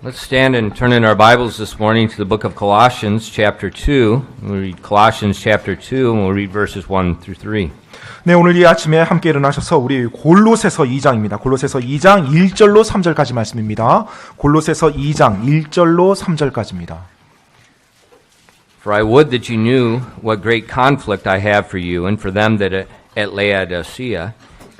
Let's stand and turn in our Bibles this morning to the book of Colossians chapter 2. We'll read Colossians chapter 2 and we'll read verses 1 through 3. 네, 오늘 이 아침에 함께 일어나셔서 우리 골로새서 2장입니다. 골로새서 2장 1절로 3절까지 말씀입니다. 골로새서 2장 1절로 3절까지입니다. For I would that you knew what great conflict I have for you and for them that at Laodicea,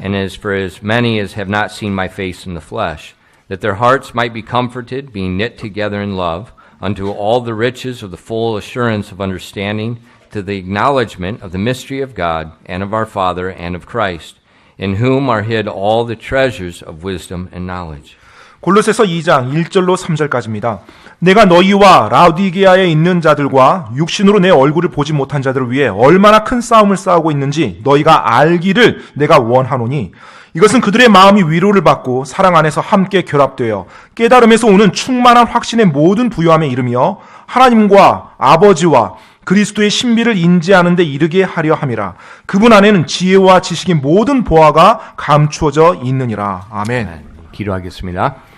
and as for as many as have not seen my face in the flesh, that their hearts might be comforted, being knit together in love, unto all the riches of the full assurance of understanding, to the acknowledgement of the mystery of God, and of our Father, and of Christ, in whom are hid all the treasures of wisdom and knowledge. 골로새서 2장 1절로 3절까지입니다. 내가 너희와 라오디게아에 있는 자들과 육신으로 내 얼굴을 보지 못한 자들을 위해 얼마나 큰 싸움을 싸우고 있는지 너희가 알기를 내가 원하노니, 이것은 그들의 마음이 위로를 받고 사랑 안에서 함께 결합되어 깨달음에서 오는 충만한 확신의 모든 부요함에 이르며 하나님과 아버지와 그리스도의 신비를 인지하는 데 이르게 하려 함이라. 그분 안에는 지혜와 지식의 모든 보화가 감추어져 있느니라. 아멘. 기도하겠습니다.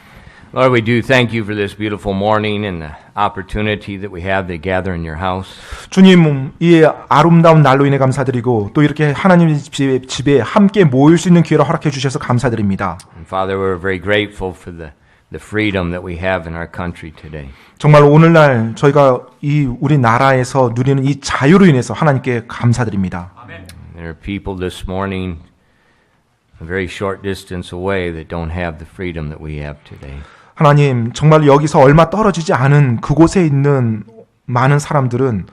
Lord, we do thank you for this beautiful morning and the opportunity that we have to gather in your house. 주님, 이 아름다운 날로 인해 감사드리고 또 이렇게 하나님 집에 함께 모일 수 있는 기회를 허락해 주셔서 감사드립니다. And Father, we're very grateful for the freedom that we have in our country today. 정말 오늘날 저희가 이 우리 나라에서 누리는 이 자유로 인해서 하나님께 감사드립니다. There are people this morning a very short distance away that don't have the freedom that we have today. 하나님, 정말 여기서 얼마 떨어지지 않은 그곳에 있는 많은 사람들은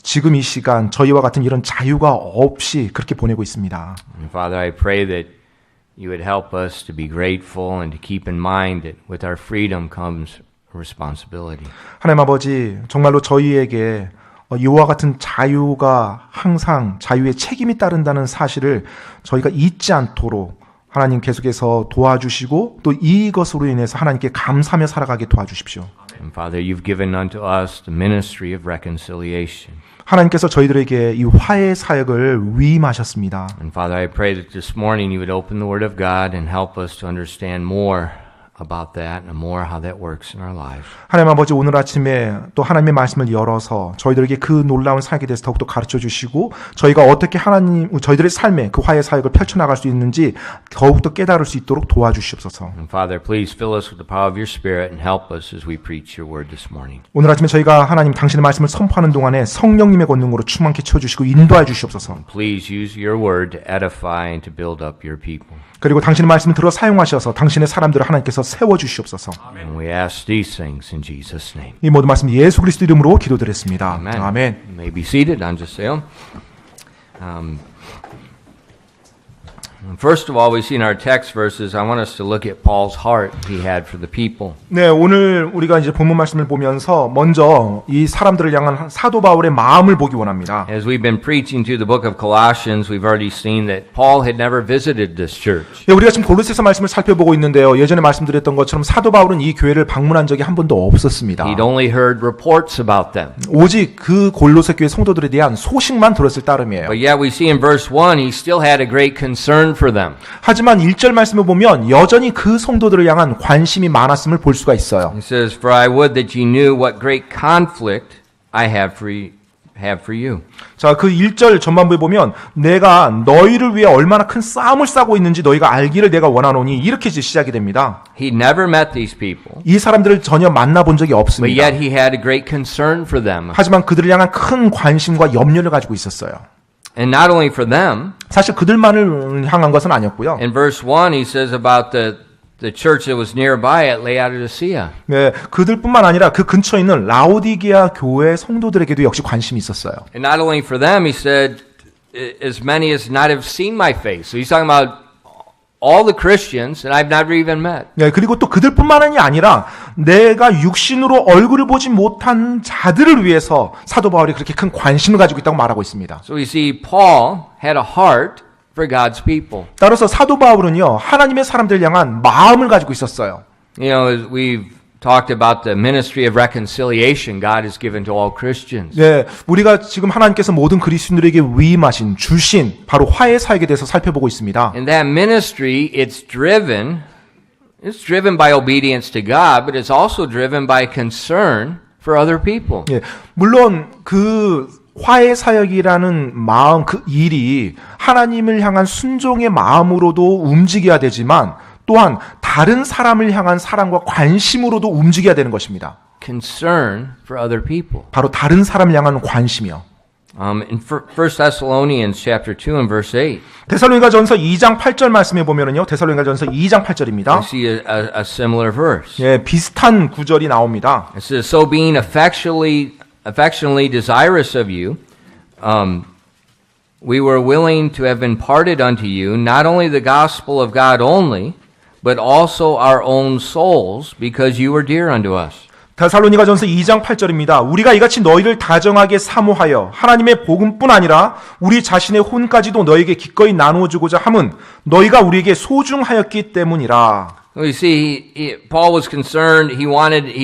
지금 이 시간 저희와 같은 이런 자유가 없이 그렇게 보내고 있습니다. And Father, I pray that you would help us to be grateful and to keep in mind that with our freedom comes responsibility. 하나님 아버지, 정말로 저희에게 이와 같은 자유가 항상 자유의 책임이 따른다는 사실을 저희가 잊지 않도록 하나님 계속해서 도와주시고 또 이것으로 인해서 하나님께 감사하며 살아가게 도와주십시오. And Father, you've given unto us the ministry of reconciliation. 하나님께서 저희들에게 이 화해 사역을 위임하셨습니다. And Father, I pray that this morning you would open the Word of God and help us to understand more about that and more how that works in our lives. 하나님 아버지, 오늘 아침에 또 하나님의 말씀을 열어서 저희들에게 그 놀라운 사역에 대해서 더욱더 가르쳐 주시고 저희가 어떻게 저희들의 삶에 그 화해 사역을 펼쳐나갈 수 있는지 더욱더 깨달을 수 있도록 도와주시옵소서. And Father, please fill us with the power of your Spirit and help us as we preach your word this morning. 오늘 아침에 저희가 하나님 당신의 말씀을 선포하는 동안에 성령님의 권능으로 충만케 채워주시고 인도해 주시옵소서. Please use your word to edify and to build up your people. 그리고 당신의 말씀을 들어 사용하셔서 당신의 사람들을 하나님께서 세워주시옵소서. And we ask these things in Jesus' name. 이 모든 말씀 예수 그리스도 이름으로 기도드렸습니다. Amen. 아멘. You may be seated. 앉으세요. First of all, we see in our text verses, I want us to look at Paul's heart he had for the people. 네, 오늘 우리가 이제 본문 말씀을 보면서 먼저 이 사람들을 향한 사도 바울의 마음을 보기 원합니다. As we've been preaching through the book of Colossians, we've already seen that Paul had never visited this church. 네, 우리가 지금 골로새서 말씀을 살펴보고 있는데요. 예전에 말씀드렸던 것처럼 사도 바울은 이 교회를 방문한 적이 한 번도 없었습니다. He'd only heard reports about them. 오직 그 골로새 교회 성도들에 대한 소식만 들었을 따름이에요. But yet we see in verse 1, he still had a great concern for them. 하지만 1절 말씀을 보면 여전히 그 성도들을 향한 관심이 많았음을 볼 수가 있어요. He says, For I would that you knew what great conflict I have for you. 자, 그 1절 전반부에 보면 내가 너희를 위해 얼마나 큰 싸움을 싸고 있는지 너희가 알기를 내가 원하노니 이렇게 시작이 됩니다. He never met these people, 이 사람들을 전혀 만나본 적이 but 없습니다. yet he had a great concern for them. 하지만 그들을 향한 큰 관심과 염려를 가지고 있었어요. And not only for them, 사실 그들만을 향한 것은 아니었고요. in verse 1 he says about the church that was nearby at Laodicea. 네, 그들뿐만 아니라 그 근처에 있는 라오디게아 교회 성도들에게도 역시 관심이 있었어요. And not only for them, he said, as many as not have seen my face. So he's talking about all the Christians that I've never even met. 네, 그리고 또 그들뿐만이 아니라 내가 육신으로 얼굴을 보지 못한 자들을 위해서 사도 바울이 그렇게 큰 관심을 가지고 있다고 말하고 있습니다. So we see Paul had a heart for God's people. 따라서 사도 바울은요, 하나님의 사람들을 향한 마음을 가지고 있었어요. You know, as we've talked about the ministry of reconciliation God has given to all Christians. 네, 우리가 지금 하나님께서 모든 그리스도인들에게 위임하신 주신 바로 화해 사역에 대해서 살펴보고 있습니다. And that ministry, it's driven It's driven by obedience to God, but it's also driven by concern for other people. 예, 물론 그 화해 사역이라는 마음, 그 일이 하나님을 향한 순종의 마음으로도 움직여야 되지만 또한 다른 사람을 향한 사랑과 관심으로도 움직여야 되는 것입니다. Concern for other people. 바로 다른 사람을 향한 관심이요. In 1 Thessalonians chapter 2 and verse 8, 데살로니가전서 2장 8절 말씀에 보면은요. 데살로니가전서 2장 8절입니다. we see a similar verse. 예, 비슷한 구절이 나옵니다. It says, "So being affectionately desirous of you, we were willing to have imparted unto you not only the gospel of God only, but also our own souls, because you were dear unto us." 데살로니가전서 2장 8절입니다. 우리가 이같이 너희를 다정하게 사모하여 하나님의 복음뿐 아니라 우리 자신의 혼까지도 너에게 기꺼이 나누어 주고자 함은 너희가 우리에게 소중하였기 때문이라. We see Paul was concerned. He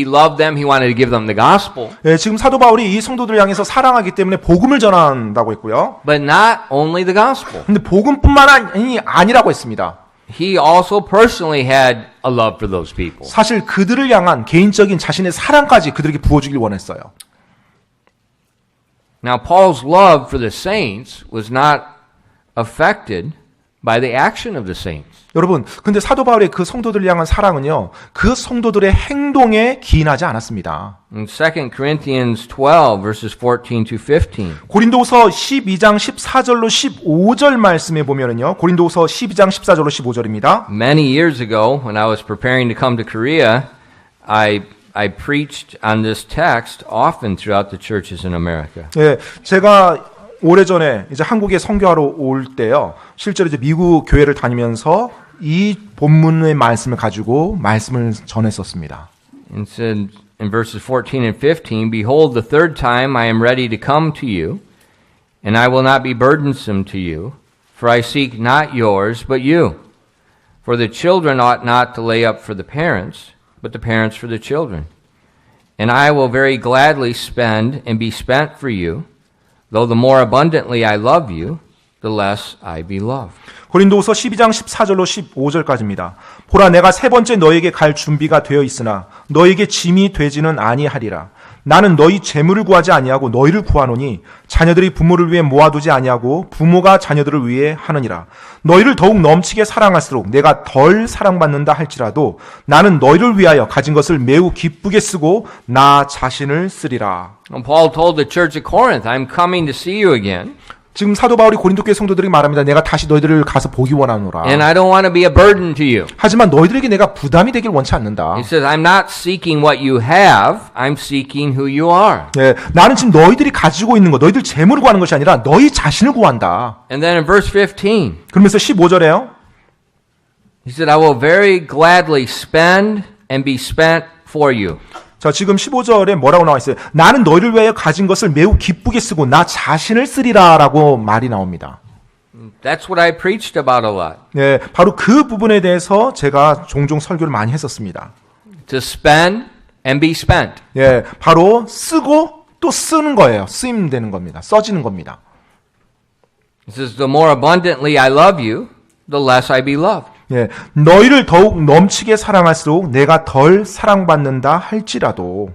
loved them. He wanted to give them the gospel. 예, 지금 사도 바울이 이 성도들을 향해서 사랑하기 때문에 복음을 전한다고 했고요. But not only the gospel. 근데 복음뿐만 아니라고 했습니다. He also personally had a love for those people. 사실 그들을 향한 개인적인 자신의 사랑까지 그들에게 부어주길 원했어요. Now, Paul's love for the saints was not affected by the action of the saints. 여러분, 근데 사도 바울의 그 성도들을 향한 사랑은요, 그 성도들의 행동에 기인하지 않았습니다. In 2 Corinthians 12, verses 14 to 15. 고린도후서 12장 14절로 15절 말씀에 보면은요. 고린도후서 12장 14절로 15절입니다. Many years ago, when I was preparing to come to Korea, I preached on this text often throughout the churches in America. 예, 제가 오래전에 이제 한국에 선교하러 올 때요. 실제로 이제 미국 교회를 다니면서 이 본문의 말씀을 가지고 말씀을 전했었습니다. And said in verses 14 and 15, "Behold, the third time I am ready to come to you, and I will not be burdensome to you, for I seek not yours, but you. For the children ought not to lay up for the parents, but the parents for the children. And I will very gladly spend and be spent for you, though the more abundantly I love you, the less I be loved." 고린도후서 12장 14절로 15절까지입니다. 보라, 내가 세 번째 너에게 갈 준비가 되어 있으나 너에게 짐이 되지는 아니하리라. 나는 너희 재물을 구하지 아니하고 너희를 구하노니 자녀들이 부모를 위해 모아두지 아니하고 부모가 자녀들을 위해 하느니라. 너희를 더욱 넘치게 사랑할수록 내가 덜 사랑받는다 할지라도 나는 너희를 위하여 가진 것을 매우 기쁘게 쓰고 나 자신을 쓰리라. And Paul told the church of Corinth, "I'm coming to see you again. 지금 사도 바울이 고린도 교회 성도들에게 말합니다. 내가 다시 너희들을 가서 보기 원하노라. And I don't want to be a burden to you." 하지만 너희들에게 내가 부담이 되길 원치 않는다. He says, "I'm not seeking what you have, I'm seeking who you are." 예, 나는 지금 너희들이 가지고 있는 것, 너희들 재물을 구하는 것이 아니라 너희 자신을 구한다. And then in verse 15, 그러면서 15절에요. he said, "I will very gladly spend and be spent for you." 자, 지금 15절에 뭐라고 나와 있어요? 나는 너희를 위하여 가진 것을 매우 기쁘게 쓰고 나 자신을 쓰리라라고 말이 나옵니다. That's what I preached about a lot. 예, 바로 그 부분에 대해서 제가 종종 설교를 많이 했었습니다. To spend and be spent. 예, 바로 쓰고 또 쓰는 거예요. 쓰임되는 겁니다. 써지는 겁니다. He says, "The more abundantly I love you, the less I be loved." 예, 너희를 더욱 넘치게 사랑할수록 내가 덜 사랑받는다 할지라도.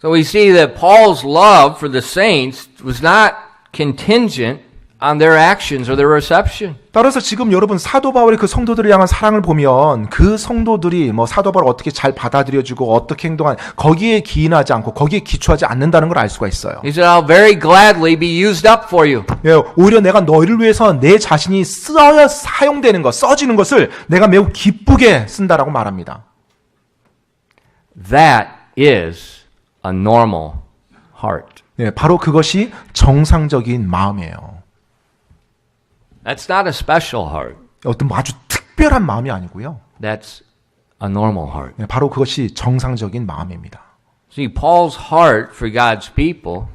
So we see that Paul's love for the saints was not contingent on their actions or their reception. 따라서 지금 여러분 사도 바울의 그 성도들을 향한 사랑을 보면 그 성도들이 뭐 사도 바울을 어떻게 잘 받아들여주고 어떻게 행동한 거기에 기인하지 않고 거기에 기초하지 않는다는 걸 알 수가 있어요. He said, "I'll very gladly be used up for you." 예, 오히려 내가 너희를 위해서 내 자신이 사용되는 것, 써지는 것을 내가 매우 기쁘게 쓴다라고 말합니다. That is a normal heart. 예, 바로 그것이 정상적인 마음이에요. That's not a special heart. 어떤 아주 특별한 마음이 아니고요. That's a normal heart. 예, 바로 그것이 정상적인 마음입니다. See, Paul's heart for God's people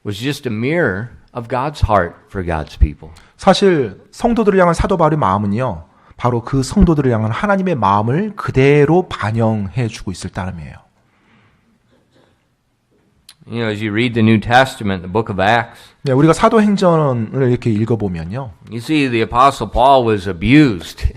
was just a mirror of God's heart for God's people. 사실 성도들을 향한 사도 바울의 마음은요. 바로 그 성도들을 향한 하나님의 마음을 그대로 반영해 주고 있을 따름이에요. You know, as you read the New Testament, the book of Acts, 네, 우리가 사도행전을 이렇게 읽어보면요. you see the Apostle Paul was abused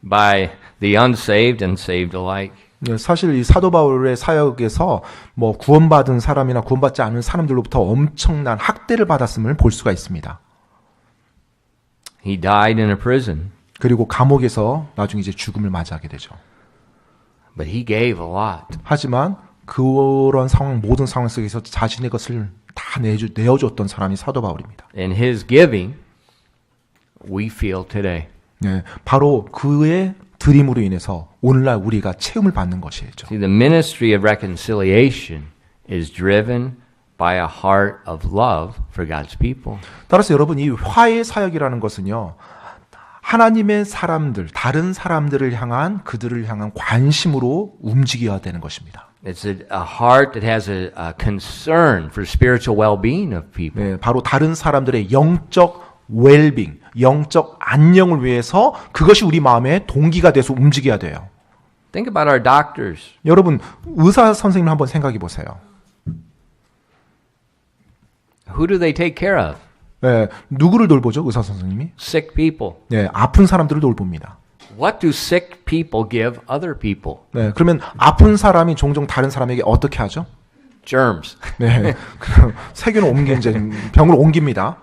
by the unsaved and saved alike. 네, 사실 이 사도 바울의 사역에서 뭐 구원받은 사람이나 구원받지 않은 사람들로부터 엄청난 학대를 받았음을 볼 수가 있습니다. He died in a prison, 그리고 감옥에서 나중에 이제 죽음을 맞이하게 되죠. but he gave a lot. 하지만 그런 상황, 모든 상황 속에서 자신의 것을 다 내어줬던 사람이 사도 바울입니다. And his giving, we feel today. 네, 바로 그의 드림으로 인해서 오늘날 우리가 체험을 받는 것이죠. See, the ministry of reconciliation is driven by a heart of love for God's people. 따라서 여러분 이 화해 사역이라는 것은요. 하나님의 사람들, 다른 사람들을 향한 그들을 향한 관심으로 움직여야 되는 것입니다. It's a heart that has a concern for spiritual well-being of people. 네, 바로 다른 사람들의 영적 웰빙, 영적 안녕을 위해서 그것이 우리 마음의 동기가 돼서 움직여야 돼요. Think about our doctors. 여러분 의사 선생님 한번 생각해 보세요. Who do they take care of? 네, 누구를 돌보죠? 의사 선생님이? Sick people. 네, 아픈 사람들을 돌봅니다. What do sick people give other people? 네, 그러면 아픈 사람이 종종 다른 사람에게 어떻게 하죠? Germs. 네, 세균을 이제 병을 옮깁니다.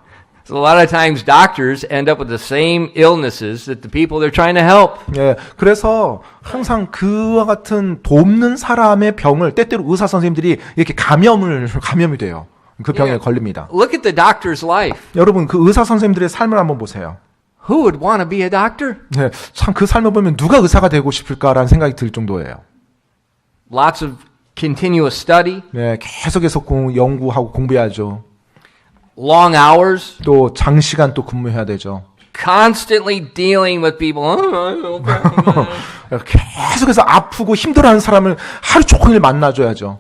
So a lot of times doctors end up with the same illnesses that the people they're trying to help. 예, 그래서 항상 그와 같은 돕는 사람의 병을 때때로 의사 선생님들이 이렇게 감염이 돼요. 그 병에 Yeah. 걸립니다. Look at the doctor's life. 여러분 그 의사 선생님들의 삶을 한번 보세요. Who would want to be a doctor? 네, 참 그 삶을 보면 누가 의사가 되고 싶을까라는 생각이 들 정도예요. Lots of continuous study, 네, 계속해서 연구하고 공부해야죠. long hours, 또 장시간 또 근무해야 되죠. constantly dealing with people. 계속해서 아프고 힘들어하는 사람을 하루 종일 만나줘야죠.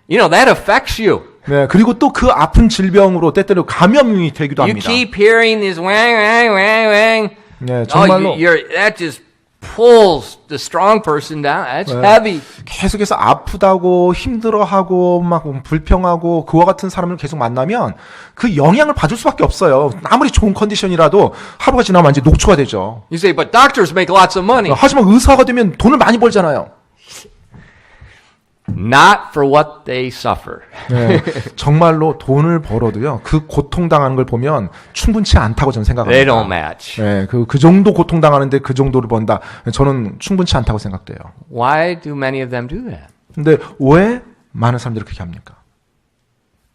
You know, that affects you. 네, 그리고 또 그 아픈 질병으로 때때로 감염이 되기도 You 합니다. keep hearing this wang, wang, wang, wang. 네, 정말로 That just pulls the strong person down. That's heavy. 계속해서 아프다고 힘들어하고 막 불평하고 그와 같은 사람을 계속 만나면 그 영향을 받을 수밖에 없어요. 아무리 좋은 컨디션이라도 하루가 지나면 이제 녹초가 되죠. You say, but doctors make lots of money. 하지만 의사가 되면 돈을 많이 벌잖아요. Not for what they suffer. 네, 정말로 돈을 벌어도요. 그 고통당하는 걸 보면 충분치 않다고 저는 생각합니다. They don't match. 네, 그 정도 고통당하는데 그 정도를 번다. 저는 충분치 않다고 생각돼요. Why do many of them do that? 근데 왜 많은 사람들이 그렇게 합니까?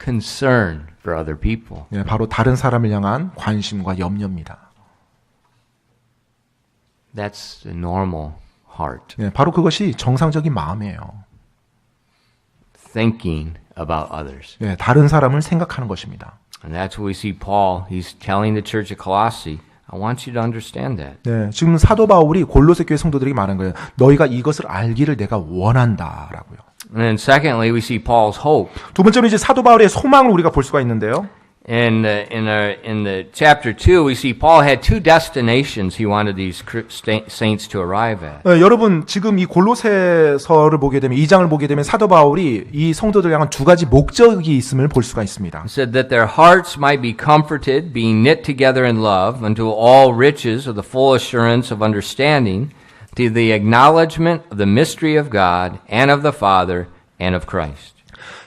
Concern for other people. 네, 바로 다른 사람을 향한 관심과 염려입니다. That's the normal heart. 네, 바로 그것이 정상적인 마음이에요. Thinking about others. 네, 다른 사람을 생각하는 것입니다. And that's what we see Paul. He's telling the church of Colossae, I want you to understand that. 네, 지금 사도 바울이 골로새 교회 성도들에게 말한 거예요. 너희가 이것을 알기를 내가 원한다라고요. And then secondly, we see Paul's hope. 두 번째로 이제 사도 바울의 소망을 우리가 볼 수가 있는데요. And in the chapter 2, we see Paul had two destinations he wanted these saints to arrive at. 네, 여러분 지금 이 골로새서를 보게 되면 2장을 보게 되면 사도 바울이 이 성도들 향한 두 가지 목적이 있음을 볼 수가 있습니다. He said that their hearts might be comforted, being knit together in love, unto all riches of the full assurance of understanding, to the acknowledgement of the mystery of God and of the Father and of Christ.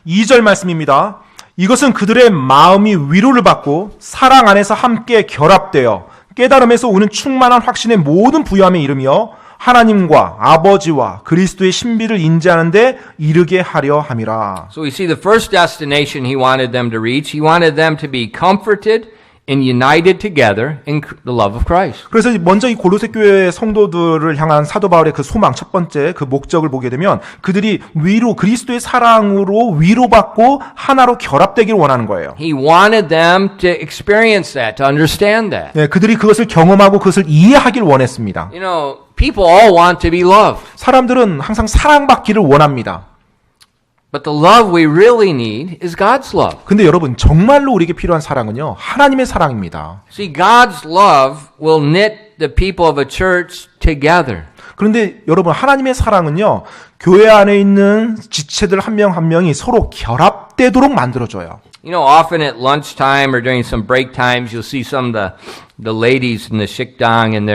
2절 말씀입니다. 이것은 그들의 마음이 위로를 받고 사랑 안에서 함께 결합되어 깨달음에서 오는 충만한 확신의 모든 부요함에 이르며 하나님과 아버지와 그리스도의 신비를 인지하는 데 이르게 하려 함이라. So we see the first destination he wanted them to reach. He wanted them to be comforted and united together in the love of Christ. 그래서 먼저 이 골로새 교회 성도들을 향한 사도 바울의 그 소망 첫 번째 그 목적을 보게 되면 그들이 그리스도의 사랑으로 위로받고 하나로 결합되기를 원하는 거예요. He wanted them to experience that, to understand that. 네, 그들이 그것을 경험하고 그것을 이해하길 원했습니다. You know, people all want to be loved. 사람들은 항상 사랑받기를 원합니다. But the love we really need is God's love. 근데 여러분 정말로 우리에게 필요한 사랑은요 하나님의 사랑입니다. See, God's love will knit the people of a church together. 그런데 여러분 하나님의 사랑은요 교회 안에 있는 지체들 한 명 한 명이 서로 결합되도록 만들어줘요. You know, often at lunchtime or during some break times, you'll see some of the ladies in the shikdang in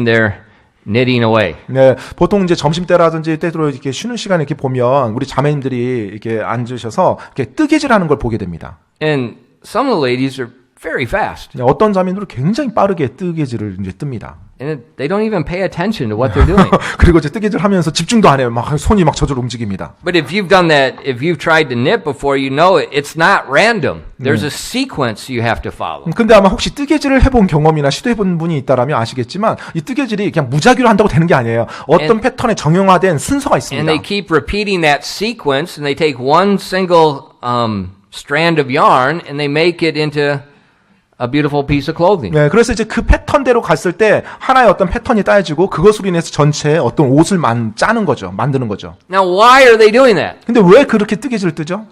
their knitting away. 네, 보통 이제 점심 때라든지 때로 이렇게 쉬는 시간에 이렇게 보면 우리 자매님들이 이렇게 앉으셔서 이렇게 뜨개질하는 걸 보게 됩니다. And some of the ladies are very fast. 네, 어떤 자매님들은 굉장히 빠르게 뜨개질을 이제 뜹니다. And they don't even pay attention to what they're doing. 그리고 이제 뜨개질 하면서 집중도 안 해요. 막 손이 막 저절로 움직입니다. But if you've done that, if you've tried to knit before, you know it's not random. There's a sequence you have to follow. 근데 아마 혹시 뜨개질을 해본 경험이나 시도해본 분이 있다라면 아시겠지만 이 뜨개질이 그냥 무작위로 한다고 되는 게 아니에요. 어떤 패턴에 정형화된 순서가 있습니다. And they keep repeating that sequence, and they take one single strand of yarn, and they make it into a beautiful piece of clothing. 네, 그래서 이제 그 패턴대로 갔을 때 하나의 어떤 패턴이 따지고 그것으로 인해서 전체에 어떤 옷을 짜는 거죠. 만드는 거죠. Now, why are they doing that? 근데 왜 그렇게 뜨개질을 뜨죠?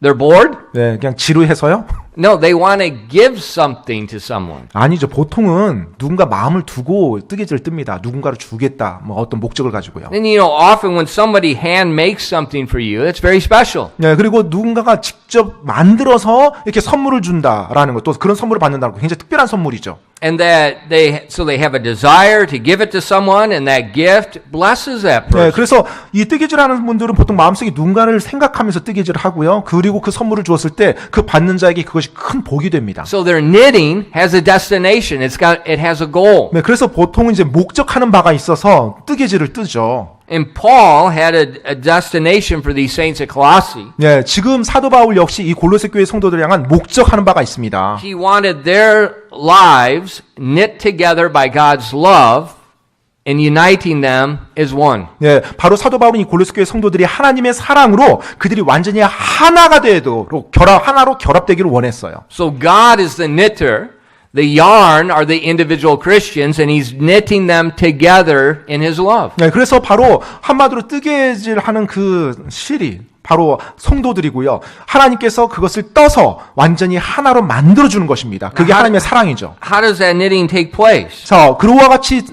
They're bored? 네, 그냥 지루해서요? No, they want to give something to someone. 아니죠. 보통은 누군가 마음을 두고 뜨개질을 뜹니다. 누군가를 주겠다. 뭐 어떤 목적을 가지고요. And you know, often when somebody hand makes something for you, it's very special. 네, 그리고 누군가가 직접 만들어서 이렇게 선물을 준다라는 것, 또 그런 선물을 받는다는 거 굉장히 특별한 선물이죠. And that they have a desire to give it to someone, and that gift blesses that 네, person. 그래서 이 뜨개질하는 분들은 보통 마음속에 누군가를 생각하면서 뜨개질을 하고요. 그리고 그 선물을 주었을 때 그 받는 자에게 그것이 큰 복이 됩니다. So their knitting has a destination. It has a goal. 네, 그래서 보통 이제 목적하는 바가 있어서 뜨개질을 뜨죠. And Paul had a destination for these saints at Colossae. 네, 지금 사도 바울 역시 이 골로새 교회 성도들을 향한 목적하는 바가 있습니다. He wanted their lives knit together by God's love and uniting them as one. 네, 바로 사도 바울은 이 골로새 교회 성도들이 하나님의 사랑으로 그들이 완전히 하나가 되도록 하나로 결합되기를 원했어요. So God is the knitter. The yarn are the individual Christians, and He's knitting them together in His love. 네, 그래서 바로 한마디로 뜨개질하는 그 실이 바로 성도들이고요. 하나님께서 그것을 떠서 완전히 하나로 만들어주는 것입니다. 그게 하나님의 사랑이죠. How does that knitting take place? 자, 그와 같이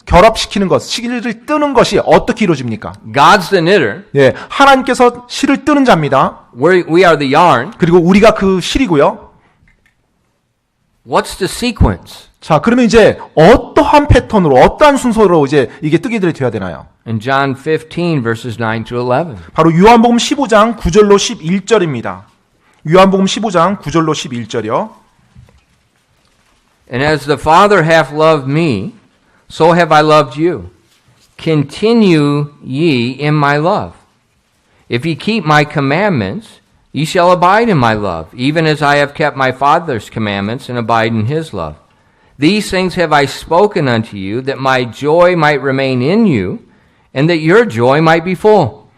결합시키는 것, 실을 뜨는 것이 어떻게 이루어집니까? God's the knitter. 네, 하나님께서 실을 뜨는 자입니다. We are the yarn. 그리고 우리가 그 실이고요. What's the sequence? 자, 그러면 이제 어떠한 패턴으로, 어떠한 순서로 이제 이게 뜨개질이 되어야 되나요? In John 15, verses 9 to 11. 바로 요한복음 15장 9절로 11절입니다. 요한복음 15장 9절로 11절이요. And as the Father hath loved me, so have I loved you. Continue ye in my love. If ye keep my commandments, ye shall abide in my love, even as I have kept my Father's commandments and abide in his love. These things have I spoken unto you, that my joy might remain in you, and that your joy might be full.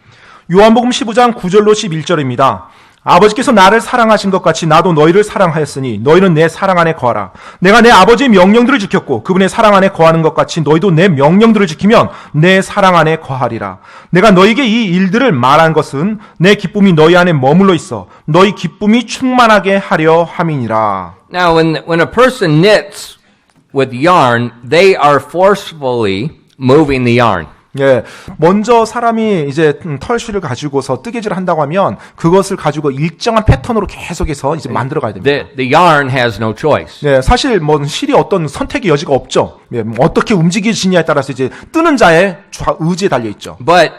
요한복음 15장 9절로 11절입니다. 아버지께서 나를 사랑하신 것 같이 나도 너희를 사랑하였으니 너희는 내 사랑 안에 거하라. 내가 내 아버지의 명령들을 지켰고 그분의 사랑 안에 거하는 것 같이 너희도 내 명령들을 지키면 내 사랑 안에 거하리라. 내가 너희에게 이 일들을 말한 것은 내 기쁨이 너희 안에 머물러 있어 너희 기쁨이 충만하게 하려 함이니라. Now, when a person knits with yarn, they are forcefully moving the yarn. 예, 먼저 사람이 이제 털실을 가지고서 뜨개질을 한다고 하면 그것을 가지고 일정한 패턴으로 계속해서 이제 만들어 가야 됩니다. The yarn has no choice. 예, 사실 뭐 실이 어떤 선택의 여지가 없죠. 예, 어떻게 움직이시냐에 따라서 이제 뜨는 자의 의지에 달려 있죠. But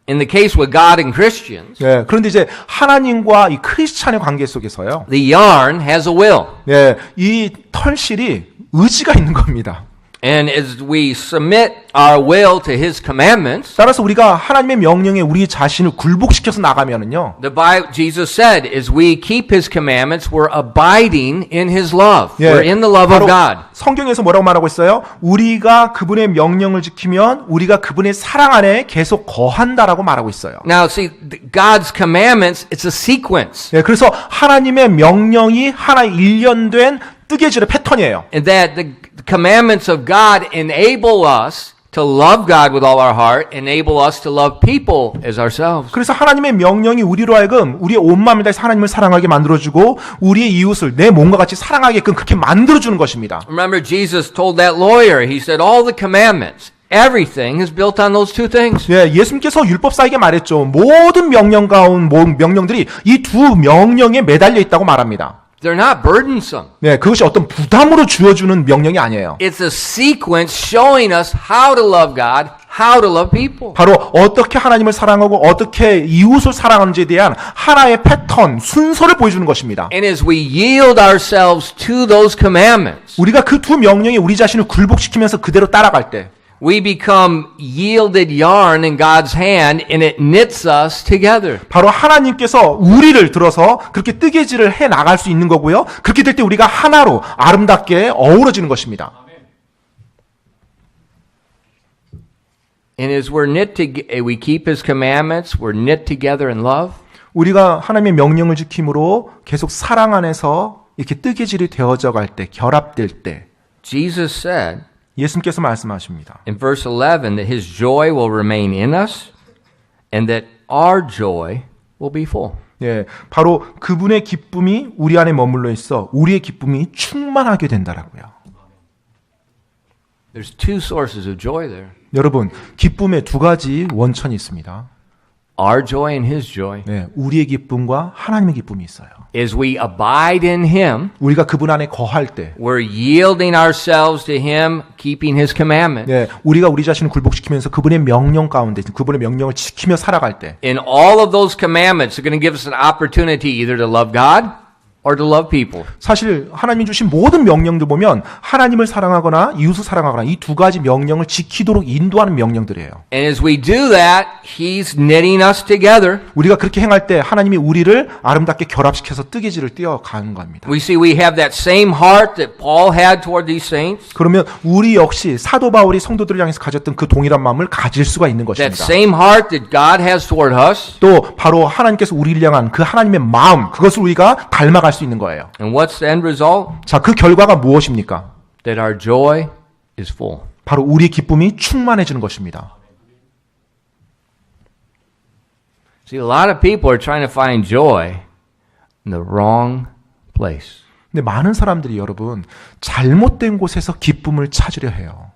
in the case with God and Christians, 예, 그런데 이제 하나님과 이 크리스찬의 관계 속에서요. the yarn has a will. 예, 이 털실이 의지가 있는 겁니다. And as we submit our will to His commandments, 따라서 우리가 하나님의 명령에 우리 자신을 굴복시켜서 나가면은요. the Bible, Jesus said, as we keep His commandments, we're abiding in His love. 예, We're in the love of 바로 God. 성경에서 뭐라고 말하고 있어요? 우리가 그분의 명령을 지키면 우리가 그분의 사랑 안에 계속 거한다라고 말하고 있어요. Now, see, God's commandments, it's a sequence. 예, 그래서 하나님의 명령이 하나의 일련된 뜨개질의 패턴이에요. And that the commandments of God enable us to love God with all our heart, enable us to love people as ourselves. 그래서 하나님의 명령이 우리로 하여금 우리의 온 마음을 다해서 하나님을 사랑하게 만들어주고 우리의 이웃을 내 몸과 같이 사랑하게끔 그렇게 만들어주는 것입니다. Remember, Jesus told that lawyer, He said, all the commandments, everything is built on those two things. 예, 예수님께서 율법사에게 말했죠. 모든 명령들이 이 두 명령에 매달려 있다고 말합니다. They're not burdensome. 네, 그것이 어떤 부담으로 주어주는 명령이 아니에요. It's a sequence showing us how to love God, how to love people. 바로 어떻게 하나님을 사랑하고 어떻게 이웃을 사랑하는지에 대한 하나의 패턴, 순서를 보여주는 것입니다. And as we yield ourselves to those commandments, 우리가 그 두 명령에 우리 자신을 굴복시키면서 그대로 따라갈 때 we become yielded yarn in God's hand and it knits us together. 바로 하나님께서 우리를 들어서 그렇게 뜨개질을 해 나갈 수 있는 거고요. 그렇게 될 때 우리가 하나로 아름답게 어우러지는 것입니다. And as we keep His commandments, we're knit together in love. 우리가 하나님의 명령을 지킴으로 계속 사랑 안에서 이렇게 뜨개질이 되어져 갈 때, 결합될 때 Jesus said 예수님께서 말씀하십니다. in verse 11 that His joy will remain in us and that our joy will be full. 예, 바로 그분의 기쁨이 우리 안에 머물러 있어 우리의 기쁨이 충만하게 된다라고요. There's two sources of joy there. 여러분, 기쁨의 두 가지 원천이 있습니다. Our joy and His joy. 네, 우리의 기쁨과 하나님의 기쁨이 있어요. As we abide in Him, 우리가 그분 안에 거할 때, we're yielding ourselves to Him, keeping His commandments. 네, 우리가 우리 자신을 굴복시키면서 그분의 명령 가운데, 그분의 명령을 지키며 살아갈 때, And all of those commandments are going to give us an opportunity either to love God or to love people. 사실 하나님이 주신 모든 명령들 보면 하나님을 사랑하거나 이웃을 사랑하거나 이 두 가지 명령을 지키도록 인도하는 명령들이에요. And as we do that, He's knitting us together. 우리가 그렇게 행할 때 하나님이 우리를 아름답게 결합시켜서 뜨개질을 띄어가는 겁니다. We see we have that same heart that Paul had toward these saints. 그러면 우리 역시 사도 바울이 성도들을 향해서 가졌던 그 동일한 마음을 가질 수가 있는 That 것입니다. same heart that God has toward us. 또 바로 하나님께서 우리를 향한 그 하나님의 마음, 그것을 우리가 닮아갈 수 있는 거예요. And what's the end result? 자, 그 결과가 무엇입니까? That our joy is full. 바로 우리의 기쁨이 충만해지는 것입니다. See, a lot of people are trying to find joy in the wrong place. 근데 많은 사람들이 여러분 잘못된 곳에서 기쁨을 찾으려 해요.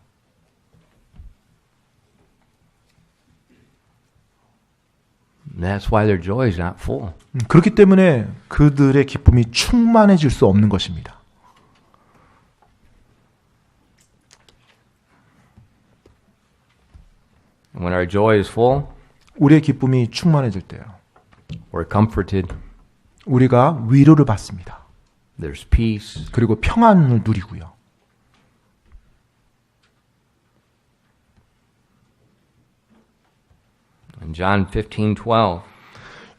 That's why their joy is not full. 그렇기 때문에 그들의 기쁨이 충만해질 수 없는 것입니다. When our joy is full, 우리의 기쁨이 충만해질 때요. we're comforted. 우리가 위로를 받습니다. There's peace. 그리고 평안을 누리고요. In John 15:12,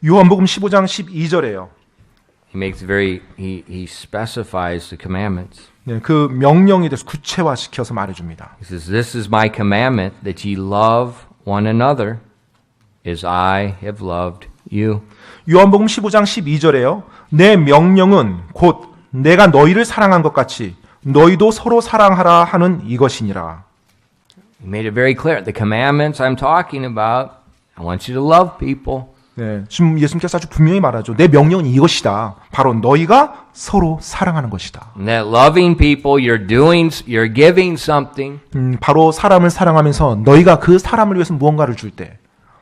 요한복음 15장 12절에요. he specifies the commandments. 네, 그 명령에 대해서 구체화시켜서 말해줍니다. He says, "This is my commandment that ye love one another as I have loved you." 요한복음 15장 12절에요. 내 명령은 곧 내가 너희를 사랑한 것 같이 너희도 서로 사랑하라 하는 이것이니라. He made it very clear. The commandments I'm talking about, I want you to love people. 네, 지금 예수님께서 아주 분명히 말하죠. 내 명령은 이것이다. 바로 너희가 서로 사랑하는 것이다. And that loving people, you're giving something. 바로 사람을 사랑하면서 너희가 그 사람을 위해서 무언가를 줄 때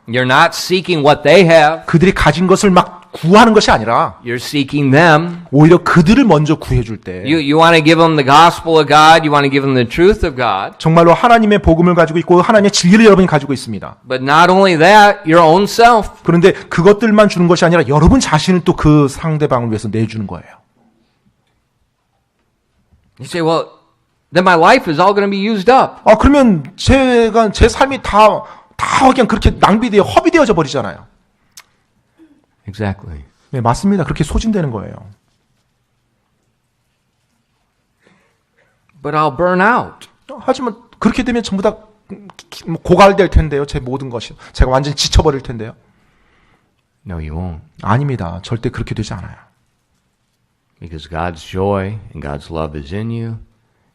You're not seeking what they have. 그들이 가진 것을 막 구하는 것이 아니라 You're seeking them. 오히려 그들을 먼저 구해줄 때 You want to give them the gospel of God. You want to give them the truth of God. 정말로 하나님의 복음을 가지고 있고 하나님의 진리를 여러분이 가지고 있습니다. But not only that, your own self. 그런데 그것들만 주는 것이 아니라 여러분 자신을 또 그 상대방을 위해서 내주는 거예요. You say, well, then my life is all going to be used up. 아, 그러면 제 삶이 다 그냥 그렇게 낭비되어 허비되어져 버리잖아요. Exactly. 네, 맞습니다. 그렇게 소진되는 거예요. But I'll burn out. 하지만 그렇게 되면 전부 다 고갈될 텐데요. 제 모든 것이. 제가 완전히 지쳐버릴 텐데요. No, you won't. 아닙니다. 절대 그렇게 되지 않아요. Because God's joy and God's love is in you.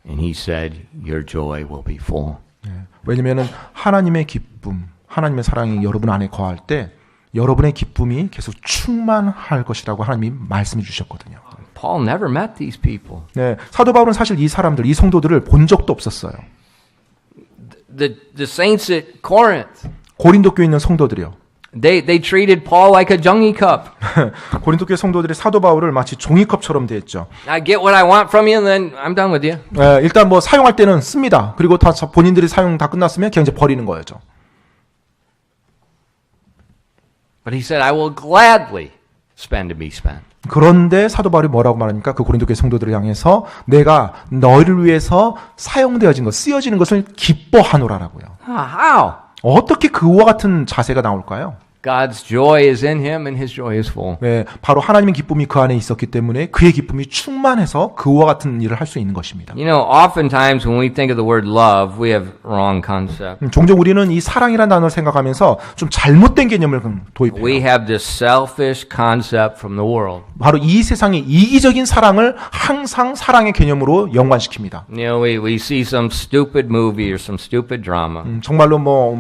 And He said, your joy will be full. 네, 왜냐하면 하나님의 기쁨, 하나님의 사랑이 여러분 안에 거할 때 여러분의 기쁨이 계속 충만할 것이라고 하나님이 말씀해 주셨거든요. Paul never met these people. 네, 사도 바울은 사실 이 사람들, 이 성도들을 본 적도 없었어요. The saints at Corinth, 고린도 교에 있는 성도들이요. They treated Paul like a junkie cup. 고린도 교회 성도들이 사도 바울을 마치 종이컵처럼 대했죠. I get what I want from you, and then I'm done with you. 일단 뭐 사용할 때는 씁니다. 그리고 다 본인들이 사용 다 끝났으면 그냥 이제 버리는 거였죠. But he said, I will gladly spend and be spent. 그런데 사도 바울이 뭐라고 말하니까 그 고린도 교회 성도들을 향해서 내가 너희를 위해서 사용되어진 것, 쓰여지는 것을 기뻐하노라라고요. How? 어떻게 그와 같은 자세가 나올까요? God's joy is in him and his joy is full. 네, 바로 하나님의 기쁨이 그 안에 있었기 때문에 그의 기쁨이 충만해서 그와 같은 일을 할 수 있는 것입니다. You know, oftentimes when we think of the word love, we have wrong concept. 종종 우리는 이 사랑이라는 단어를 생각하면서 좀 잘못된 개념을 도입해요. We have this selfish concept from the world. 바로 이 세상의 이기적인 사랑을 항상 사랑의 개념으로 연관시킵니다. You know, we see some stupid movie or some stupid drama. 정말로 뭐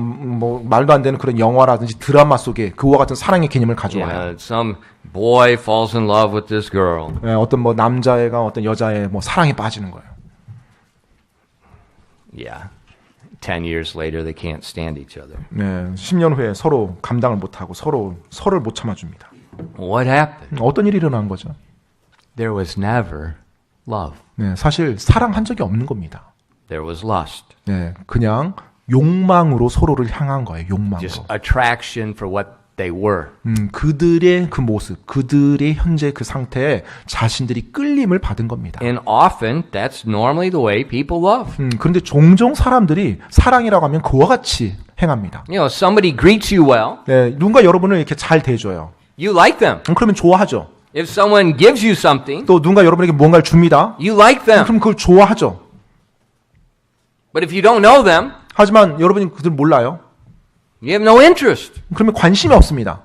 말도 안 되는 그런 영화라든지 드라마 속에 그와 같은 사랑의 개념을 You 가져와요. know, some boy falls in love with this girl. 네, 어떤 뭐 남자애가 어떤 여자의 뭐 사랑에 빠지는 거예요. Yeah. 10 years later, they can't stand each other. 네, 10년 후에 서로 감당을 못하고 서로를 못 참아줍니다. What happened? 어떤 일이 일어난 거죠? There was never love. 네, 사실 사랑한 적이 없는 겁니다. There was lust. 네, 그냥 욕망으로 서로를 향한 거예요. 욕망으로. Just attraction for what they were. 그들의 그 모습, 그들의 현재 그 상태에 자신들이 끌림을 받은 겁니다. And often, that's normally the way people love. 그런데 종종 사람들이 사랑이라고 하면 그와 같이 행합니다. You know, somebody greets you well, 네, 누군가 여러분을 이렇게 잘 대해줘요. you like them. 그러면 좋아하죠. If someone gives you something, 또 누군가 여러분에게 뭔가를 줍니다. you like them. 그럼 그걸 좋아하죠. But if you don't know them, 하지만 여러분이 그들 몰라요. you have no interest. 그러면 관심이 없습니다.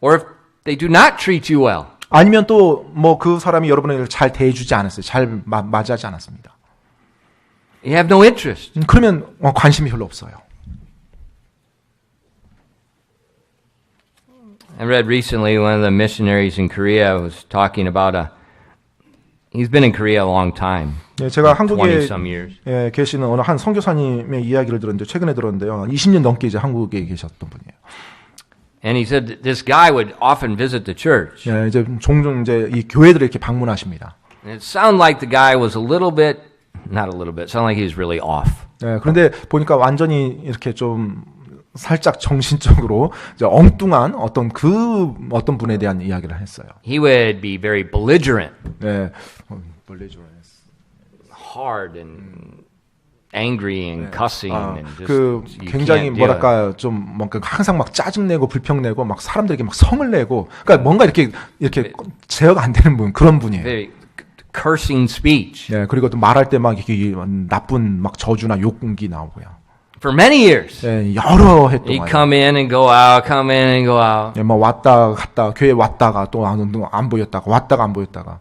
Or if they do not treat you well, 아니면 또 뭐 그 사람이 여러분을 잘 대해주지 않았어요. 잘 맞이하지 않았습니다. you have no interest. 그러면 관심이 별로 없어요. I read recently one of the missionaries in Korea was talking about he's been in Korea a long time. 네, 제가 20 한국에 some years. 계시는 어느 한 선교사님의 이야기를 들었는데 최근에 들었는데요. 20년 넘게 이제 한국에 계셨던 분이에요. And he said this guy would often visit the church. 예, 이제 종종 이제 이 교회들을 이렇게 방문하십니다. And it sounded like the guy was a little bit, not a little bit, sounded like he was really off. 예, 그런데 보니까 완전히 이렇게 좀 살짝 정신적으로 이제 엉뚱한 어떤 분에 대한 이야기를 했어요. He would be very belligerent, 네. hard and angry and cussing and just 그 you 굉장히 can't deal it. 뭐랄까 좀 뭔가 항상 막 짜증내고 불평내고 막 사람들에게 막 성을 내고 그러니까 뭔가 이렇게 제어가 안 되는 분 그런 분이에요. Very cursing speech. 네, 그리고 또 말할 때 막 이렇게 나쁜 막 저주나 욕기 나오고요. For many years. 네, 여러 해 He'd 동안. come in and go out, come in and go out. 네, 막 왔다 갔다 교회 왔다가 또 안 보였다가 왔다가 안 보였다가.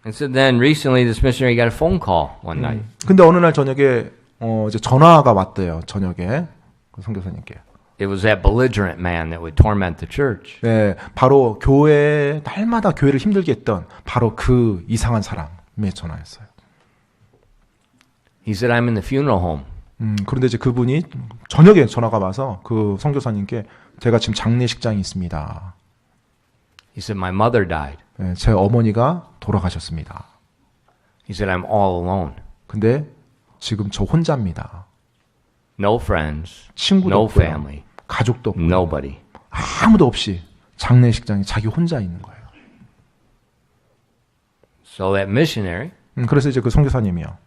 And so then recently this missionary got a phone call one night. 근데 어느 날 저녁에 이제 전화가 왔대요. 저녁에 그 선교사님께. It was that belligerent man that would torment the church. 네, 바로 교회 날마다 교회를 힘들게 했던 바로 그 이상한 사람의 전화였어요. He said, I'm in the funeral home. 그런데 이제 그분이 저녁에 전화가 와서 그 선교사님께 제가 지금 장례식장이 있습니다. He said, my mother died. 네, 제 어머니가 돌아가셨습니다. He said, I'm all alone. 근데 지금 저 혼자입니다. No friends, 친구도 no 없고요. family, 가족도 없고요. nobody. 아무도 없이 장례식장에 자기 혼자 있는 거예요. So that missionary 그래서 이제 그 선교사님이요.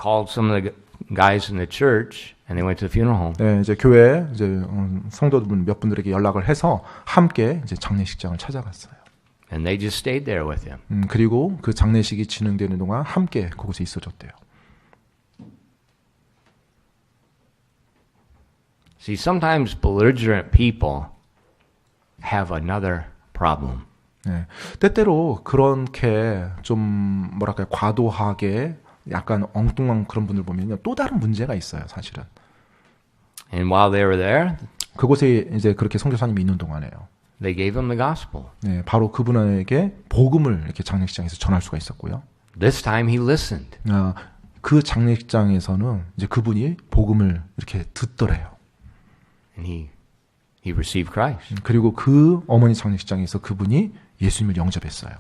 called some of the guys in the church and they went to the funeral home. 네, 이제 교회 이제 성도분 몇 분들에게 연락을 해서 함께 이제 장례식장을 찾아갔어요. And they just stayed there with him. 그리고 그 장례식이 진행되는 동안 함께 그곳에 있어줬대요. See, sometimes belligerent people have another problem. 네, 때때로 그렇게 좀 뭐랄까요 과도하게 약간 엉뚱한 그런 분들 보면요 또 다른 문제가 있어요 사실은. And while they were there, 그곳에 이제 그렇게 선교사님이 있는 동안에요. they gave him the gospel. 네, 바로 그분에게 복음을 이렇게 장례식장에서 전할 수가 있었고요. This time he listened. 그 장례식장에서는 이제 그분이 복음을 이렇게 듣더래요. And he received Christ. 그리고 그 어머니 장례식장에서 그분이 예수님을 영접했어요.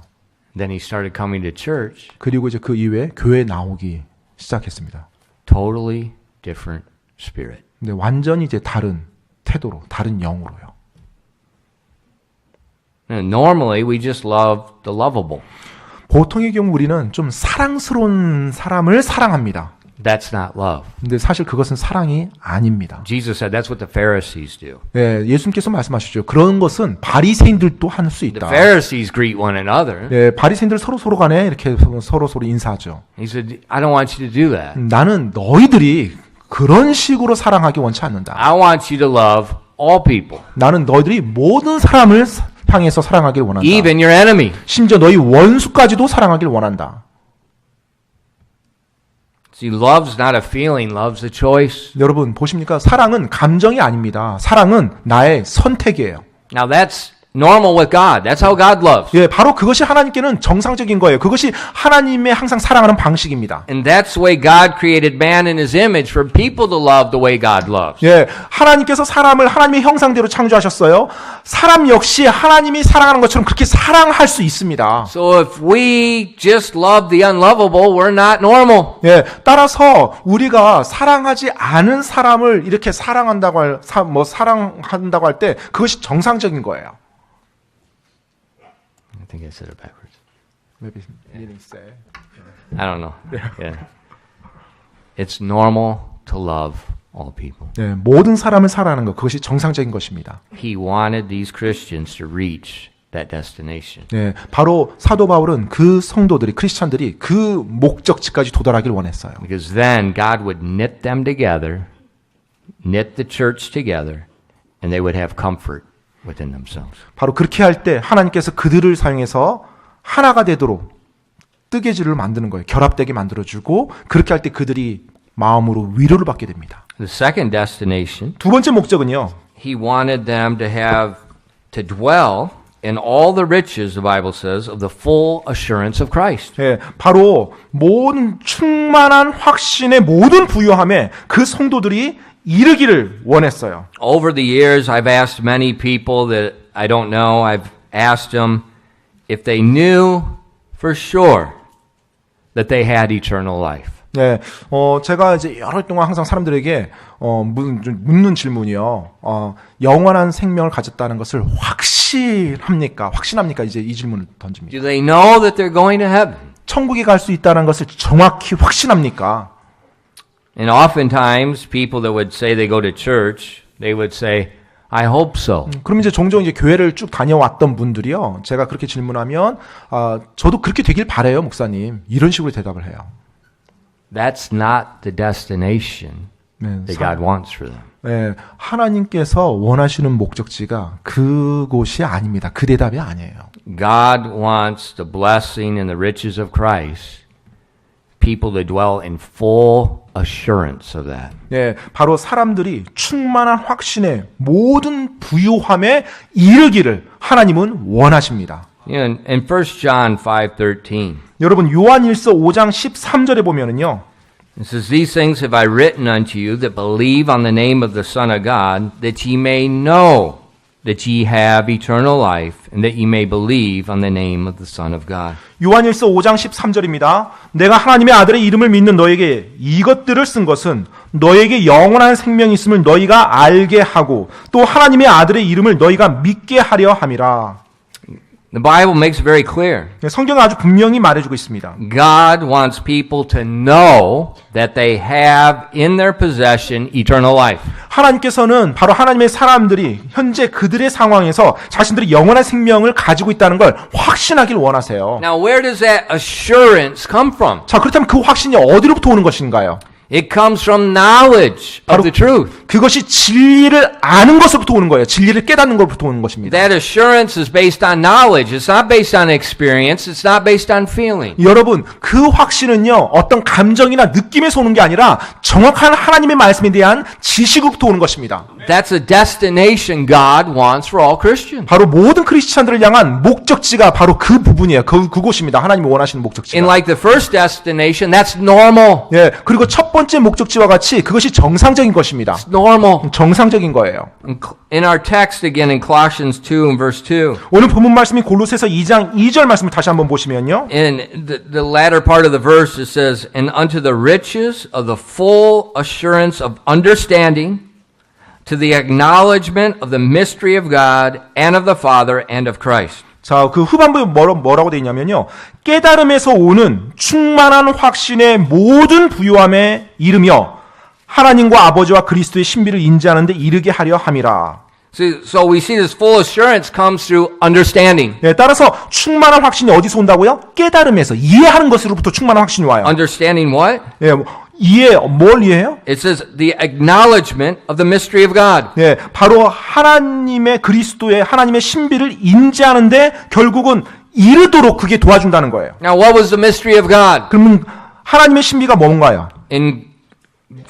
Then he started coming to church. 그리고 이제 그 이후에 교회에 나오기 시작했습니다. Totally different spirit. 근데 완전히 이제 다른 태도로, 다른 영으로요. And normally we just love the lovable. 보통의 경우 우리는 좀 사랑스러운 사람을 사랑합니다. That's not love. 근데 사실 그것은 사랑이 아닙니다. Jesus said that's what the Pharisees do. 예, 예수님께서 말씀하시죠. 그런 것은 바리새인들도 할 수 The 있다. Pharisees greet one another. 예, 바리새인들 서로 간에 이렇게 서로 인사하죠. He said, I don't want you to do that. 나는 너희들이 그런 식으로 사랑하기 원치 않는다. I want you to love all people, 나는 너희들이 모든 사람을 향해서 사랑하길 원한다. even your enemy. 심지어 너희 원수까지도 사랑하길 원한다. See, love's not a feeling, love's a choice. 여러분 보십니까? 사랑은 감정이 아닙니다. 사랑은 나의 선택이에요. Now that's normal with God. That's how God loves. 예, 바로 그것이 하나님께는 정상적인 거예요. 그것이 하나님의 항상 사랑하는 방식입니다. And that's the way God created man in his image for people to love the way God loves. 예, 하나님께서 사람을 하나님의 형상대로 창조하셨어요. 사람 역시 하나님이 사랑하는 것처럼 그렇게 사랑할 수 있습니다. So if we just love the unlovable, we're not normal. 예, 따라서 우리가 사랑하지 않은 사람을 이렇게 사랑한다고 사랑한다고 할 때 그것이 정상적인 거예요. I think I said it backwards. Maybe meaning say. I don't know. Yeah. It's normal to love all people. 예, 모든 사람을 사랑하는 것 그것이 정상적인 것입니다. He wanted these Christians to reach that destination. 예, 바로 사도 바울은 그 성도들이 크리스찬들이 그 목적지까지 도달하길 원했어요. Because then God would knit them together, knit the church together, and they would have comfort within themselves. 바로 그렇게 할 때 하나님께서 그들을 사용해서 하나가 되도록 뜨개질을 만드는 거예요. 결합되게 만들어주고 그렇게 할 때 그들이 마음으로 위로를 받게 됩니다. The second destination, 두 번째 목적은요. he wanted them to dwell in all the riches, the Bible says, of the full assurance of Christ. 예, 바로 모든 충만한 확신의 모든 부유함에 그 성도들이 이르기를 원했어요. Over the years, I've asked many people that I don't know, I've asked them if they knew for sure that they had eternal life. 네, 제가 이제 여러 동안 항상 사람들에게 묻는 질문이요. 영원한 생명을 가졌다는 것을 확신합니까? 이제 이 질문을 던집니다. Do they know that they're going to heaven? 천국에 갈 수 있다는 것을 정확히 확신합니까? And oftentimes, people that would say they go to church, they would say, I hope so. 그럼 이제 종종 이제 교회를 쭉 다녀왔던 분들이요. 제가 그렇게 질문하면, 저도 그렇게 되길 바래요, 목사님. 이런 식으로 대답을 해요. That's not the destination 네, that God wants for them. 네, 하나님께서 원하시는 목적지가 그곳이 아닙니다. 그 대답이 아니에요. God wants the blessing and the riches of Christ, people to dwell in full assurance of that. 네, 바로 사람들이 충만한 확신의 모든 부유함에 이르기를 하나님은 원하십니다. In 1 John 5:13, 여러분 요한일서 5장 13절에 보면은요. it says, These things have I written unto you that believe on the name of the Son of God, that ye may know that ye have eternal life, and that ye may believe on the name of the Son of God. 요한일서 5장 13절입니다. 내가 하나님의 아들의 이름을 믿는 너에게 이것들을 쓴 것은 너에게 영원한 생명이 있음을 너희가 알게 하고 또 하나님의 아들의 이름을 너희가 믿게 하려 함이라. The Bible makes it very clear. 성경은 아주 분명히 말해주고 있습니다. God wants people to know that they have in their possession eternal life. 하나님께서는 바로 하나님의 사람들이 현재 그들의 상황에서 자신들이 영원한 생명을 가지고 있다는 걸 확신하길 원하세요. Now, where does that assurance come from? 자, 그렇다면 그 확신이 어디로부터 오는 것인가요? It comes from knowledge of the truth. 그것이 진리를 아는 것으로부터 오는 거예요. 진리를 깨닫는 것부터 오는 것입니다. That assurance is based on knowledge. It's not based on experience. It's not based on feeling. 여러분, 그 확신은요, 어떤 감정이나 느낌에서 오는 게 아니라 정확한 하나님의 말씀에 대한 지식으로부터 오는 것입니다. That's a destination God wants for all Christians. 바로 모든 크리스찬들을 향한 목적지가 바로 그 부분이에요. 그곳입니다. 하나님이 원하시는 And 목적지가. like the first destination, that's normal. 예, 그리고 첫 번째 목적지와 같이 그것이 정상적인 것입니다. It's normal. 정상적인 거예요. In our text again in Colossians 2 and verse 2, 오늘 본문 말씀이 골로새서 2장 2절 말씀을 다시 한번 보시면요. in the latter part of the verse it says, and unto the riches of the full assurance of understanding, to the acknowledgement of the mystery of God and of the Father and of Christ. 자, 그 후반부에 뭐라고 되어 있냐면요. 깨달음에서 오는 충만한 확신의 모든 부요함에 이르며 하나님과 아버지와 그리스도의 신비를 인지하는 데 이르게 하려 함이라. So we see this full assurance comes through understanding. 예, 따라서 충만한 확신이 어디서 온다고요? 깨달음에서 이해하는 것으로부터 충만한 확신이 와요. Understanding what? 예, 뭘 이해해요? It says the acknowledgement of the mystery of God. 예, 바로 하나님의 그리스도의 하나님의 신비를 인지하는데 결국은 이르도록 그게 도와준다는 거예요. Now what was the mystery of God? 그러면 하나님의 신비가 뭔가요? In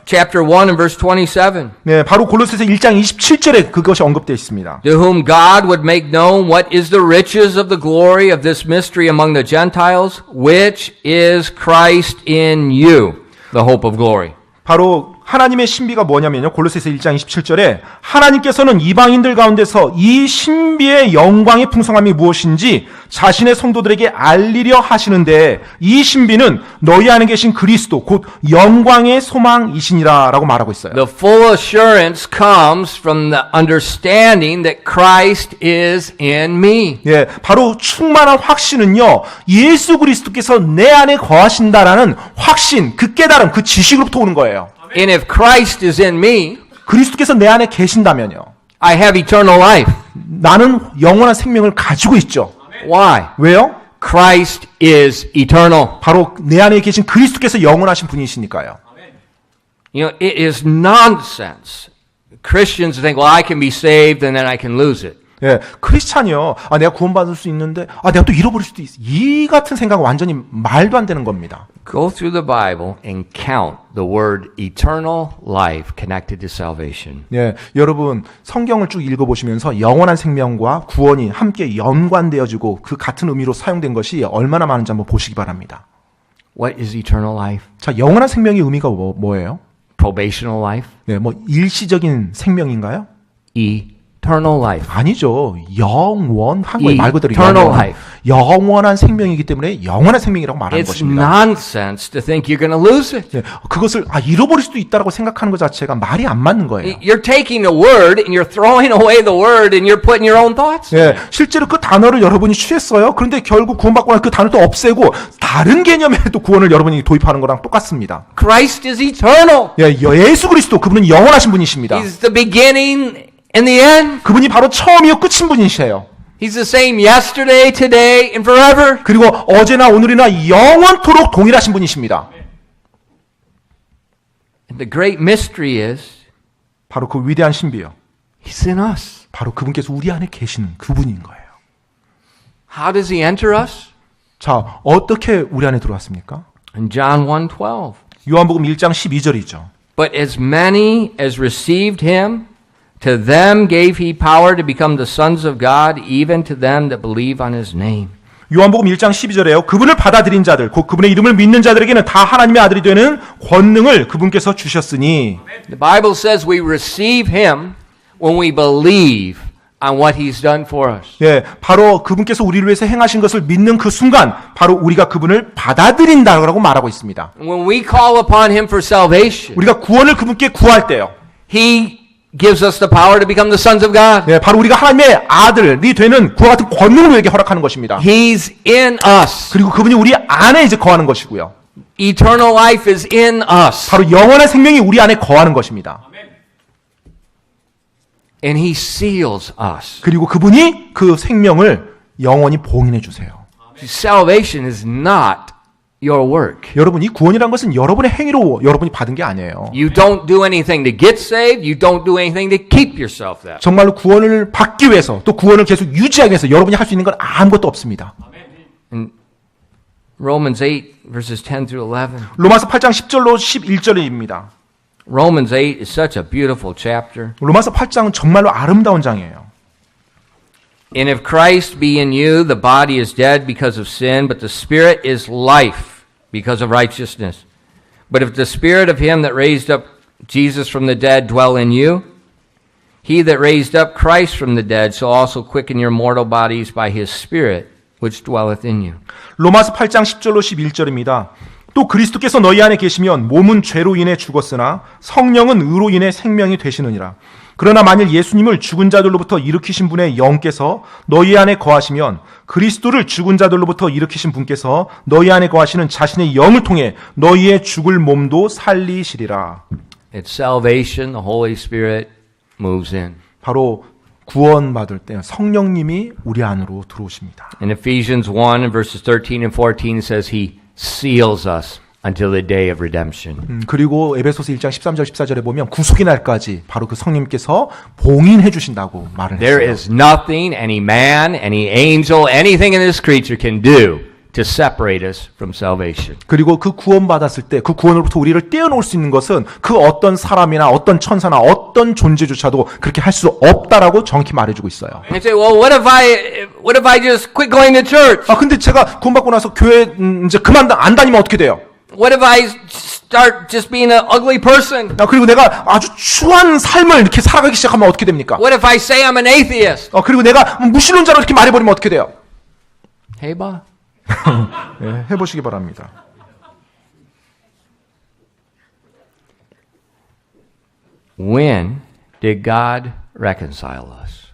chapter 1 and verse 27. 네, 바로 골로새서 1장 27절에 그것이 언급되어 있습니다. To whom God would make known what is the riches of the glory of this mystery among the Gentiles, which is Christ in you, the hope of glory. 바로 하나님의 신비가 뭐냐면요. 골로새서 1장 27절에 하나님께서는 이방인들 가운데서 이 신비의 영광의 풍성함이 무엇인지 자신의 성도들에게 알리려 하시는데 이 신비는 너희 안에 계신 그리스도 곧 영광의 소망이시니라라고 말하고 있어요. The full assurance comes from the understanding that Christ is in me. 예, 바로 충만한 확신은요. 예수 그리스도께서 내 안에 거하신다라는 확신, 그 깨달음, 그 지식으로부터 오는 거예요. And if Christ is in me, 그리스도께서 내 안에 계신다면요. I have eternal life. 나는 영원한 생명을 가지고 있죠. Why? 왜요? Christ is eternal. 바로 내 안에 계신 그리스도께서 영원하신 분이시니까요. You know, it is nonsense. Christians think, well, I can be saved and then I can lose it. 예, 크리스찬이요. 아, 내가 구원받을 수 있는데, 아, 내가 또 잃어버릴 수도 있어. 이 같은 생각은 완전히 말도 안 되는 겁니다. Go through the Bible and count the word eternal life connected to salvation. 예, 여러분 성경을 쭉 읽어보시면서 영원한 생명과 구원이 함께 연관되어지고 그 같은 의미로 사용된 것이 얼마나 많은지 한번 보시기 바랍니다. What is eternal life? 자, 영원한 생명의 의미가 뭐예요? Probational life? 네, 뭐 일시적인 생명인가요? Eternal life. 아니죠. 영원한 거예요. 말 그대로 Eternal life. 영원한 생명이기 때문에 영원한 생명이라고 말하는 It's 것입니다. nonsense to think you're going to lose it. 예, 그것을 잃어버릴 수도 있다라고 생각하는 것 자체가 말이 안 맞는 거예요. You're taking the word and you're throwing away the word and you're putting your own thoughts. 예, 실제로 그 단어를 여러분이 취했어요. 그런데 결국 구원받고 나서 그 단어를 또 없애고 다른 개념의 또 구원을 여러분이 도입하는 거랑 똑같습니다. Christ is eternal. 예, 예수 그리스도 그분은 영원하신 분이십니다. He's the beginning and the end. 그분이 바로 처음이요 끝인 분이세요. He's the same yesterday, today, and forever. 그리고 어제나 오늘이나 영원토록 동일하신 분이십니다. And the great mystery is 바로 그 위대한 신비요. He's in us. 바로 그분께서 우리 안에 계시는 그분인 거예요. How does He enter us? 자, 어떻게 우리 안에 들어왔습니까? In John 1:12. 요한복음 1장 12절이죠. But as many as received Him, to them gave He power to become the sons of God, even to them that believe on His name. 요한복음 1장 12절에요. 그분을 받아들인 자들, 곧 그분의 이름을 믿는 자들에게는 다 하나님의 아들이 되는 권능을 그분께서 주셨으니. The Bible says we receive Him when we believe on what He's done for us. 예, 바로 그분께서 우리를 위해서 행하신 것을 믿는 그 순간, 바로 우리가 그분을 받아들인다라고 말하고 있습니다. When we call upon Him for salvation, 우리가 구원을 그분께 구할 때요. He gives us the power to become the sons of God. 예, 바로 우리가 하나님의 아들이 되는 그와 같은 권능을 우리에게 허락하는 것입니다. He's in us. 그리고 그분이 우리 안에 이제 거하는 것이고요. Eternal life is in us. 바로 영원한 생명이 우리 안에 거하는 것입니다. And He seals us. 그리고 그분이 그 생명을 영원히 봉인해 주세요. Salvation is not your work. 여러분, 이 구원이란 것은 여러분의 행위로 여러분이 받은 게 아니에요. You don't do anything to get saved. You don't do anything to keep yourself that. 정말로 구원을 받기 위해서 또 구원을 계속 유지하기 위해서 여러분이 할 수 있는 건 아무것도 없습니다. In Romans 8 verses 10 through 11. 로마서 8장 10절로 11절입니다. Romans 8 is such a beautiful chapter. 로마서 8장은 정말로 아름다운 장이에요. And if Christ be in you, the body is dead because of sin, but the Spirit is life because of righteousness. But if the Spirit of him that raised up Jesus from the dead dwell in you, he that raised up Christ from the dead shall also quicken your mortal bodies by his Spirit, which dwelleth in you. 로마서 8장 10절로 11절입니다. 또 그리스도께서 너희 안에 계시면 몸은 죄로 인해 죽었으나 성령은 의로 인해 생명이 되시느니라. 그러나 만일 예수님을 죽은 자들로부터 일으키신 분의 영께서 너희 안에 거하시면 그리스도를 죽은 자들로부터 일으키신 분께서 너희 안에 거하시는 자신의 영을 통해 너희의 죽을 몸도 살리시리라. It's salvation, the Holy Spirit moves in. 바로 구원받을 때 성령님이 우리 안으로 들어오십니다. In Ephesians 1 and verses 13 and 14 it says he seals us until the day of redemption. 그리고 에베소서 1장 13절 14절에 보면 구속의 날까지 바로 그 성령님께서 봉인해 주신다고 말을 There 했어요. is nothing any man, any angel, anything in this creature can do to separate us from salvation. 그리고 그 구원받았을 때 그 구원으로부터 우리를 떼어놓을 수 있는 것은 그 어떤 사람이나 어떤 천사나 어떤 존재조차도 그렇게 할 수 없다라고 정확히 말해주고 있어요. And you say, well, what if I just quit going to church? 아 근데 제가 구원받고 나서 교회 이제 그만 안 다니면 어떻게 돼요? What if I start just being an ugly person? 아 그리고 내가 아주 추한 삶을 이렇게 살아가기 시작하면 어떻게 됩니까? What if I say I'm an atheist? 그리고 내가 무신론자로 이렇게 말해버리면 어떻게 돼요? 해봐. 네, 해보시기 바랍니다. When did God reconcile us?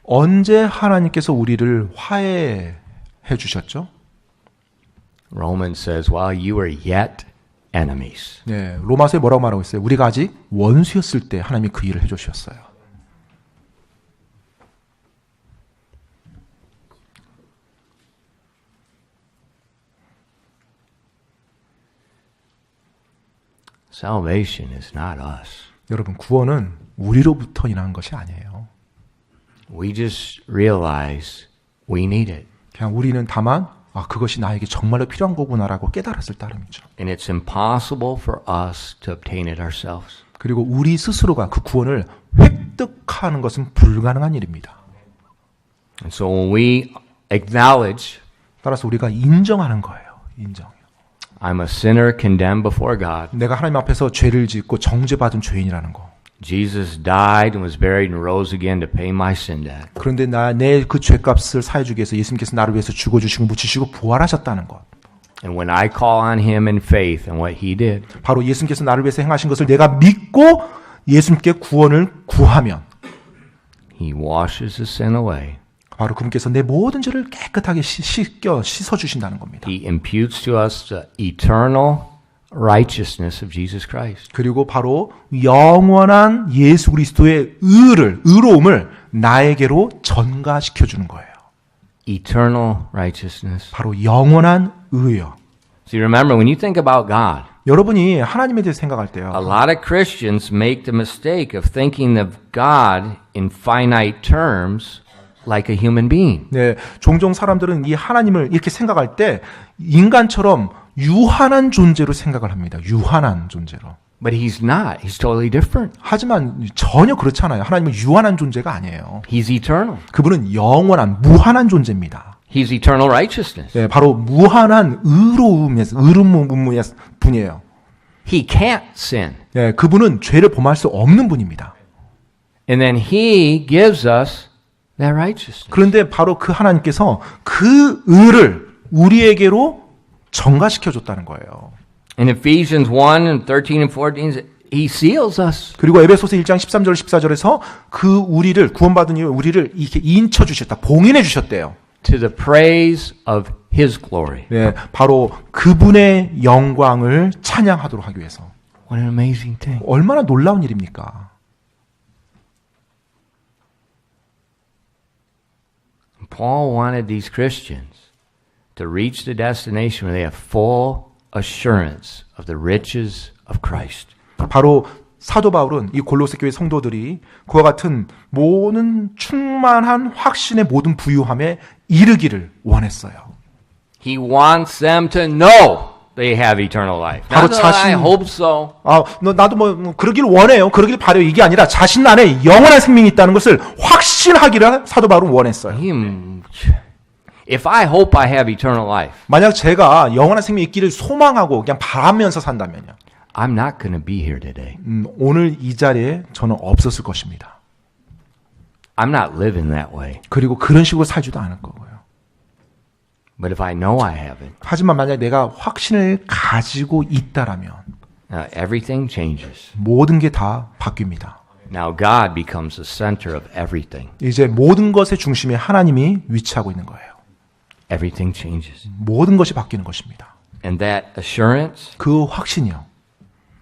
언제 하나님께서 우리를 화해해 주셨죠? Romans says, while you were yet enemies. 네, 로마서에 뭐라고 말하고 있어요? 우리가 아직 원수였을 때 하나님이 그 일을 해주셨어요. Salvation is not us. 여러분, 구원은 우리로부터 인한 것이 아니에요. We just realize we need it. 그냥 우리는 다만 그것이 나에게 정말로 필요한 거구나라고 깨달았을 따름이죠. And it's impossible for us to obtain it ourselves. 그리고 우리 스스로가 그 구원을 획득하는 것은 불가능한 일입니다. And so when we acknowledge 따라서 우리가 인정하는 거예요. 인정. I'm a sinner condemned before God. 내가 하나님 앞에서 죄를 짓고 정죄받은 죄인이라는 거. Jesus died and was buried and rose again to pay my sin debt. 그런데 내 그 죄값을 사해주기 위해서 예수님께서 나를 위해서 죽어주시고 묻히시고 부활하셨다는 것. And when I call on him in faith and what he did, 바로 예수님께서 나를 위해서 행하신 것을 내가 믿고 예수님께 구원을 구하면 he washes the sin away. 바로 그분께서 내 모든 죄를 깨끗하게 씻어주신다는 겁니다. He imputes to us the eternal righteousness of Jesus Christ. 그리고 바로 영원한 예수 그리스도의 의로움을 나에게로 전가시켜주는 거예요. Eternal righteousness. 바로 영원한 의요. See, remember, when you think about God, 여러분이 하나님에 대해서 생각할 때요. a lot of Christians make the mistake of thinking of God in finite terms like a human being. 네, 종종 사람들은 이 하나님을 이렇게 생각할 때 인간처럼 유한한 존재로 생각을 합니다. 유한한 존재로. But he's not. He's totally different. 하지만 전혀 그렇지 않아요. 하나님은 유한한 존재가 아니에요. He's eternal. 그분은 영원한 무한한 존재입니다. He's eternal righteousness. 네, 바로 무한한 의로움의 분이에요. He can't sin. 네, 그분은 죄를 범할 수 없는 분입니다. And then he gives us that righteousness. 그런데 바로 그 하나님께서 그 의를 우리에게로 전가시켜 줬다는 거예요. In Ephesians 1 and 13 and 14, he seals us. 그리고 에베소서 1장 13절 14절에서 그 우리를 구원받은 이후 우리를 이렇게 인쳐 주셨다. 봉인해 주셨대요. To the praise of his glory. 네, 바로 그분의 영광을 찬양하도록 하기 위해서. What an amazing thing. 얼마나 놀라운 일입니까? Paul wanted these Christians to reach the destination where they have full assurance of the riches of Christ. 바로 사도 바울은 이 골로새 교회 성도들이 그와 같은 모든 충만한 확신의 모든 부유함에 이르기를 원했어요. He wants them to know they have eternal life. 바로 Not that I 자신- hope so. 나도 뭐 그러길 원해요. 그러길 바래요. 이게 아니라 자신 안에 영원한 생명이 있다는 것을 확신하기를 사도 바울은 원했어요. If I hope I have eternal life, 만약 제가 영원한 생명이 있기를 소망하고 그냥 바라면서 산다면요. I'm not going to be here today. 오늘 이 자리에 저는 없었을 것입니다. I'm not living that way. 그리고 그런 식으로 살지도 않을 거고요. But if I know I have it, 하지만 만약 내가 확신을 가지고 있다라면 everything changes. 모든 게 다 바뀝니다. Now God becomes the center of everything. 이제 모든 것의 중심에 하나님이 위치하고 있는 거예요. Everything changes. 모든 것이 바뀌는 것입니다. And that assurance 그 확신이요.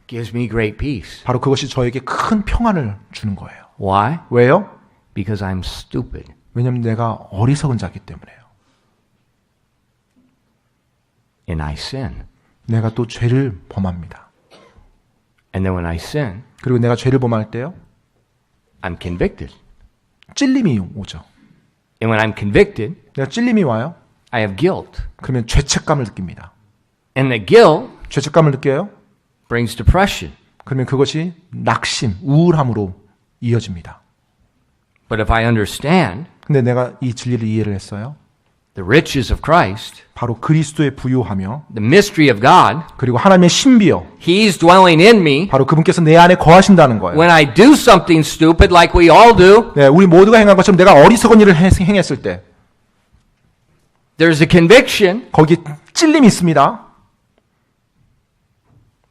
gives me great peace. 바로 그것이 저에게 큰 평안을 주는 거예요. Why? 왜요? Because I'm stupid. 왜냐하면 내가 어리석은 자이기 때문에요. And I sin. 내가 또 죄를 범합니다. And then when I sin, 그리고 내가 죄를 범할 때요. I'm convicted. 찔림이 오죠. And when I'm convicted, 내가 찔림이 와요. I have guilt. 그러면 죄책감을 느낍니다. And the guilt 죄책감을 느껴요. brings depression. 그러면 그것이 낙심, 우울함으로 이어집니다. But if I understand 근데 내가 이 진리를 이해를 했어요. the riches of Christ, 바로 그리스도의 부요하며 the mystery of God, 그리고 하나님의 신비요. He's dwelling in me. 바로 그분께서 내 안에 거하신다는 거예요. When I do something stupid like we all do, 네, 우리 모두가 행한 것처럼 내가 어리석은 일을 행했을 때 there's a conviction, 거기에 찔림이 있습니다.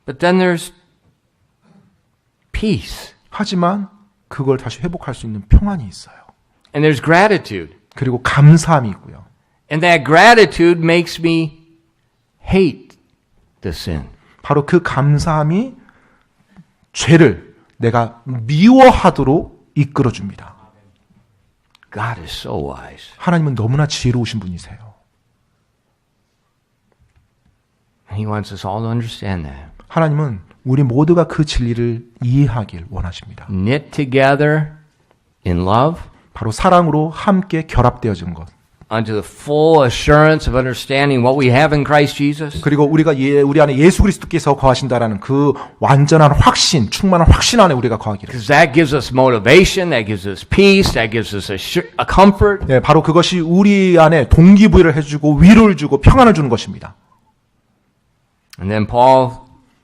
but then there's peace. 하지만 그걸 다시 회복할 수 있는 평안이 있어요. And there's gratitude. 그리고 감사함이 있고요. And that gratitude makes me hate the sin. 바로 그 감사함이 죄를 내가 미워하도록 이끌어줍니다. God is so wise. 하나님은 너무나 지혜로우신 분이세요. He wants us all to understand that. 하나님은 우리 모두가 그 진리를 이해하길 원하십니다. Knit together in love 바로 사랑으로 함께 결합되어진 것. unto the full assurance of understanding what we have in Christ Jesus. 그리고 우리가 우리 안에 예수 그리스도께서 거하신다라는 그 완전한 확신, 충만한 확신 안에 우리가 거하기를. Because that gives us motivation, that gives us peace, that gives us a comfort. 네, 바로 그것이 우리 안에 동기부여를 해주고 위로를 주고 평안을 주는 것입니다. And then Paul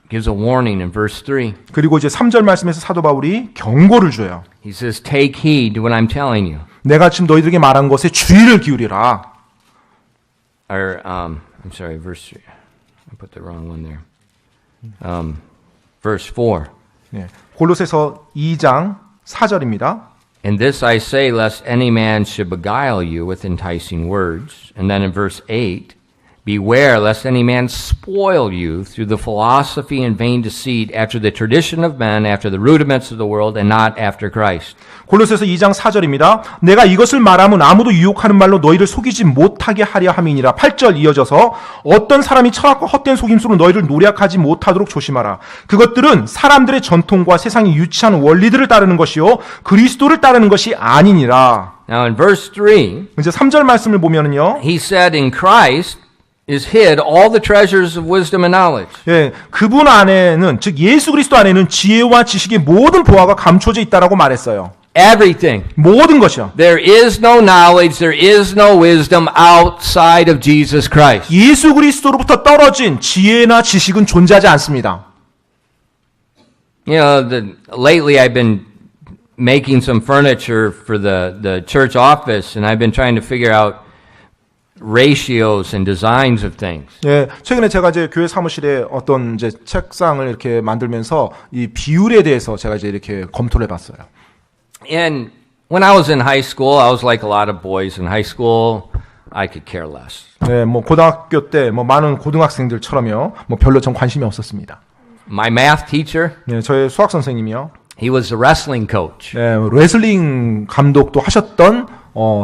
gives a warning in verse 3. 그리고 이제 3절 말씀에서 사도 바울이 경고를 줘요. He says, take heed to what I'm telling you. 내가 지금 너희들에게 말한 것에 주의를 기울이라. Or, I'm sorry, verse 3. I put the wrong one there. Verse 4. 네, 골로새서 2장 4절입니다. And this I say, lest any man should beguile you with enticing words. And then in verse 8, beware lest any man spoil you through the philosophy and vain deceit after the tradition of men, after the rudiments of the world, and not after Christ. 골로새서 2장 4절입니다. 내가 이것을 말하면 아무도 유혹하는 말로 너희를 속이지 못하게 하려 함이니라. 8절 이어져서 어떤 사람이 철학과 헛된 속임수로 너희를 노략하지 못하도록 조심하라. 그것들은 사람들의 전통과 세상의 유치한 원리들을 따르는 것이요 그리스도를 따르는 것이 아니니라. Now in verse 3, 이제 3절 말씀을 보면은요. he said in Christ is hid all the treasures of wisdom and knowledge. 예, 그분 안에는 즉 예수 그리스도 안에는 지혜와 지식의 모든 보화가 감춰져 있다라고 말했어요. Everything. 모든 것이요. There is no knowledge, there is no wisdom outside of Jesus Christ. 예수 그리스도로부터 떨어진 지혜나 지식은 존재하지 않습니다. You know, lately I've been making some furniture for the church office, and I've been trying to figure out ratios and designs of things. 예, 최근에 제가 이제 교회 사무실에 어떤 이제 책상을 이렇게 만들면서 이 비율에 대해서 제가 이제 이렇게 검토를 해봤어요. And when I was in high school, I was like a lot of boys in high school. I could care less. 네, 뭐 고등학교 때 뭐 많은 고등학생들처럼요, 뭐 별로 전 관심이 없었습니다. My math teacher, 네, 저의 수학 선생님이요. he was a wrestling coach. 네, 레슬링 감독도 하셨던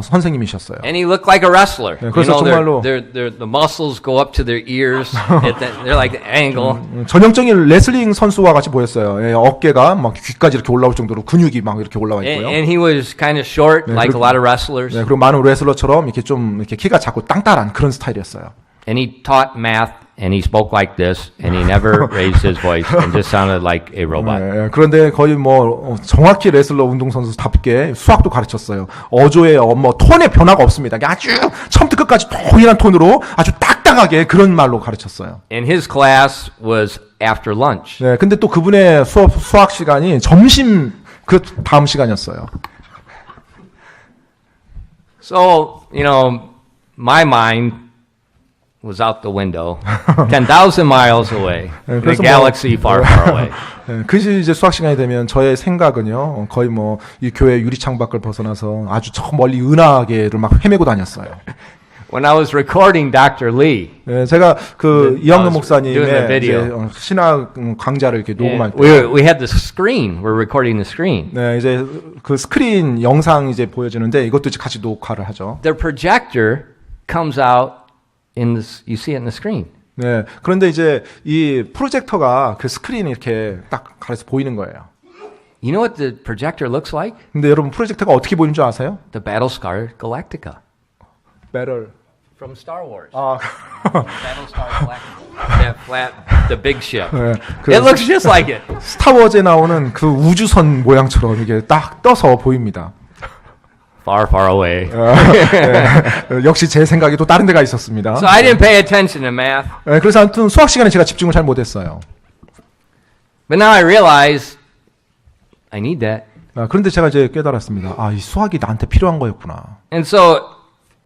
선생님이셨어요. And he looked like a wrestler. 네, 그래서 정말로 the muscles go up to their ears. They're like an angle. 전형적인 레슬링 선수와 같이 보였어요. 예, 어깨가 막 귀까지 이렇게 올라올 정도로 근육이 막 이렇게 올라와 있고요. And he was kind of short, 네, like 그리고, a lot of wrestlers. 네, 그리고 많은 레슬러처럼 이렇게 좀 이렇게 키가 작고 땅땅한 그런 스타일이었어요. And he taught math and he spoke like this, and he never raised his voice, and just sounded like a robot. 네, 그런데 거의 뭐 정확히 레슬러 운동선수답게 수학도 가르쳤어요. 어조의 뭐 톤의 변화가 없습니다. 아주 처음부터 끝까지 동일한 톤으로 아주 딱딱하게 그런 말로 가르쳤어요. And his class was after lunch. 네, 근데 또 그분의 수학 시간이 점심 그 다음 시간이었어요. So, my mind was out the window, 10,000 miles away, in a 그래서 galaxy far, far away. 네, 그 이제 수학 시간이 되면 저의 생각은요, 거의 뭐 이 교회 유리창 밖을 벗어나서 아주 저 멀리 은하계를 막 헤매고 다녔어요. When I was recording Dr. Lee, 네, 제가 그 이학노 doing the 목사님의 video. 이제 신학 강좌를 이렇게 녹음할 때, we had the screen. We're recording the screen. 네, 이제 그 스크린 영상 이제 보여지는데 이것도 이제 같이 녹화를 하죠. The projector comes out in this. You see it in the screen. 네, 그런데 이제 이 프로젝터가 그 스크린이 이렇게 딱 가려서 보이는 거예요. You know what the projector looks like? 근데 여러분 프로젝터가 어떻게 보이는 줄 아세요? The Battlestar Galactica 배럴. from Star Wars. 아, Battlestar Galactica. That flat, the big ship. 네, 그 It looks just like it. 스타워즈에 나오는 그 우주선 모양처럼 이게 딱 떠서 보입니다. Far, far away. 네, 역시 제 생각이 또 다른 데가 있었습니다. So I didn't pay attention to math. 네, 그래서 아무튼 수학 시간에 제가 집중을 잘 못했어요. But now I realize I need that. 그런데 제가 이제 깨달았습니다. 이 수학이 나한테 필요한 거였구나. And so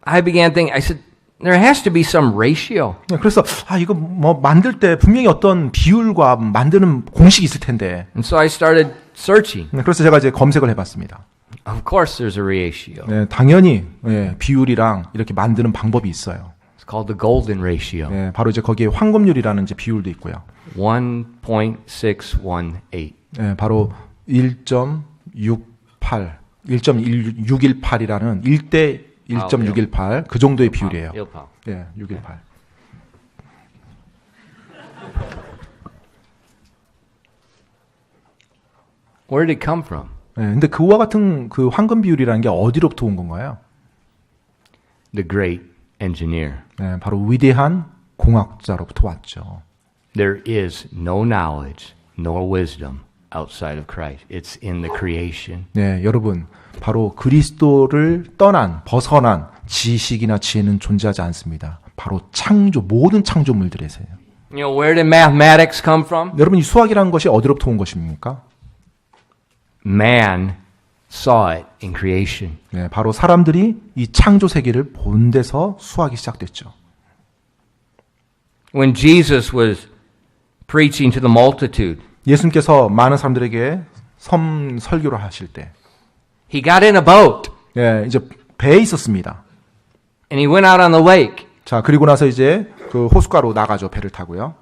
I began thinking, I said, there has to be some ratio. 네, 그래서 이거 뭐 만들 때 분명히 어떤 비율과 만드는 공식이 있을 텐데. And so I started searching. 네, 그래서 제가 이제 검색을 해봤습니다. Of course there's a ratio. 네, 당연히 비율이랑 이렇게 만드는 방법이 있어요. It's called the golden ratio. 네, 바로 이제 거기에 황금률이라는 이제 비율도 있고요. 1.618. 네, 바로 1.618이라는 1대 1.618 그 정도의 비율이에요. 1파. 네, 618. Where did it come from? 네, 근데 그와 같은 그 황금 비율이라는 게 어디로부터 온 건가요? The great engineer. 네, 바로 위대한 공학자로부터 왔죠. There is no knowledge nor wisdom outside of Christ. It's in the creation. 네, 여러분, 바로 그리스도를 벗어난 지식이나 지혜는 존재하지 않습니다. 바로 모든 창조물들에서요. You know, where did mathematics come from? 여러분, 이 수학이라는 것이 어디로부터 온 것입니까? Man saw it in creation. 네, 바로 사람들이 이 창조 세계를 본 데서 수학이 시작됐죠. When Jesus was preaching to the multitude, 예수님께서 많은 사람들에게 설교를 하실 때, he got in a boat 네, 이제 배에 있었습니다. and he went out on the lake. 자, 그리고 나서 이제 그 호숫가로 나가죠. 배를 타고요.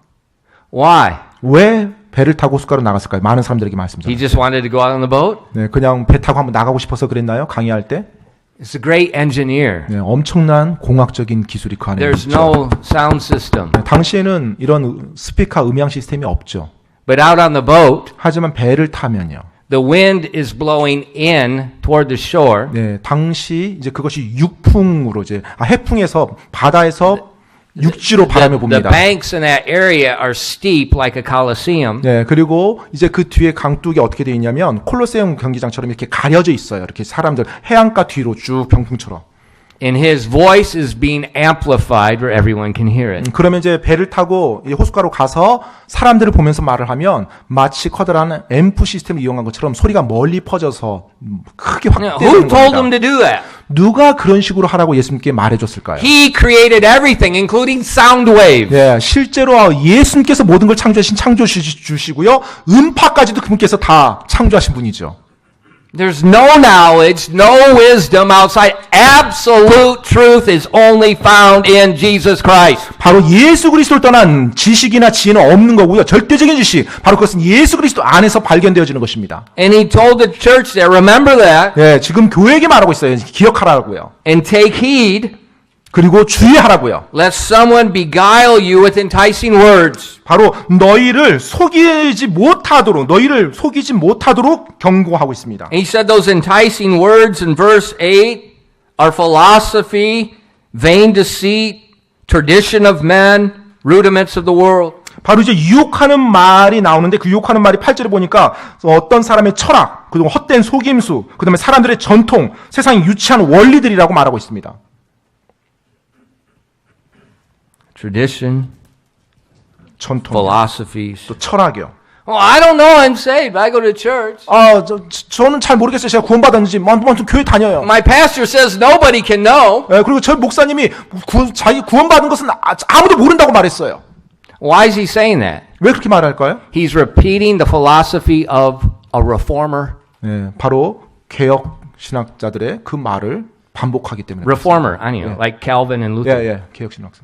Why? 왜 배를 타고 호숫가로 나갔을까요? 많은 사람들에게 He 말씀드렸죠. just wanted to go out on the boat? 네, 그냥 배 타고 한번 나가고 싶어서 그랬나요? 강의할 때? It's a great engineer. 네, 엄청난 공학적인 기술이 그 안에 There's 있죠. no sound system. 네, 당시에는 이런 스피커 음향 시스템이 없죠. But out on the boat, 하지만 배를 타면요. the wind is blowing in toward the shore. 네, 당시 이제 그것이 육풍으로 이제 해풍에서 바다에서 육지로 바람을 The 봅니다. banks in that area are steep like a coliseum. 네, 그리고 이제 그 뒤에 강둑이 어떻게 되어 있냐면 콜로세움 경기장처럼 이렇게 가려져 있어요. 이렇게 사람들 해안가 뒤로 쭉 병풍처럼. And his voice is being amplified where everyone can hear it. 그러면 이제 배를 타고 이 호숫가로 가서 사람들을 보면서 말을 하면 마치 커다란 앰프 시스템을 이용한 것처럼 소리가 멀리 퍼져서 크게 Who 확대되는 told him 겁니다. to do that? 누가 그런 식으로 하라고 예수님께 말해줬을까요? He created everything, including sound waves. 네, 실제로 예수님께서 모든 걸 창조주시고요. 음파까지도 그분께서 다 창조하신 분이죠. There's no knowledge, no wisdom outside. Absolute truth is only found in Jesus Christ. 바로 예수 그리스도를 떠난 지식이나 지혜는 없는 거고요. 절대적인 지식, 바로 그것은 예수 그리스도 안에서 발견되어지는 것입니다. And he told the church there, remember that, 네, 지금 교회에게 말하고 있어요. 기억하라고요. and take heed, 그리고 주의하라고요. lest someone beguile you with enticing words. 바로 너희를 속이지 못하도록 경고하고 있습니다. And he said those enticing words in verse 8 are philosophy, vain deceit, tradition of men, rudiments of the world. 바로 이제 유혹하는 말이 나오는데 그 유혹하는 말이 8절에 보니까 어떤 사람의 철학, 그리고 헛된 속임수, 그 다음에 사람들의 전통, 세상의 유치한 원리들이라고 말하고 있습니다. Tradition, 전통, philosophies. 또 철학이요. Oh, I don't know. I'm saved. I go to church. 저는 잘 모르겠어요. 제가 구원받았는지. 좀 교회 다녀요. My pastor says nobody can know. 그리고 저희 목사님이 자기 구원받은 것은 아무도 모른다고 말했어요. Why is he saying that? 왜 그렇게 말할까요? He's repeating the philosophy of a reformer. 바로 개혁 신학자들의 그 말을 반복하기 때문에. Reformer, 아니요. Like Calvin and Luther. 개혁 신학자.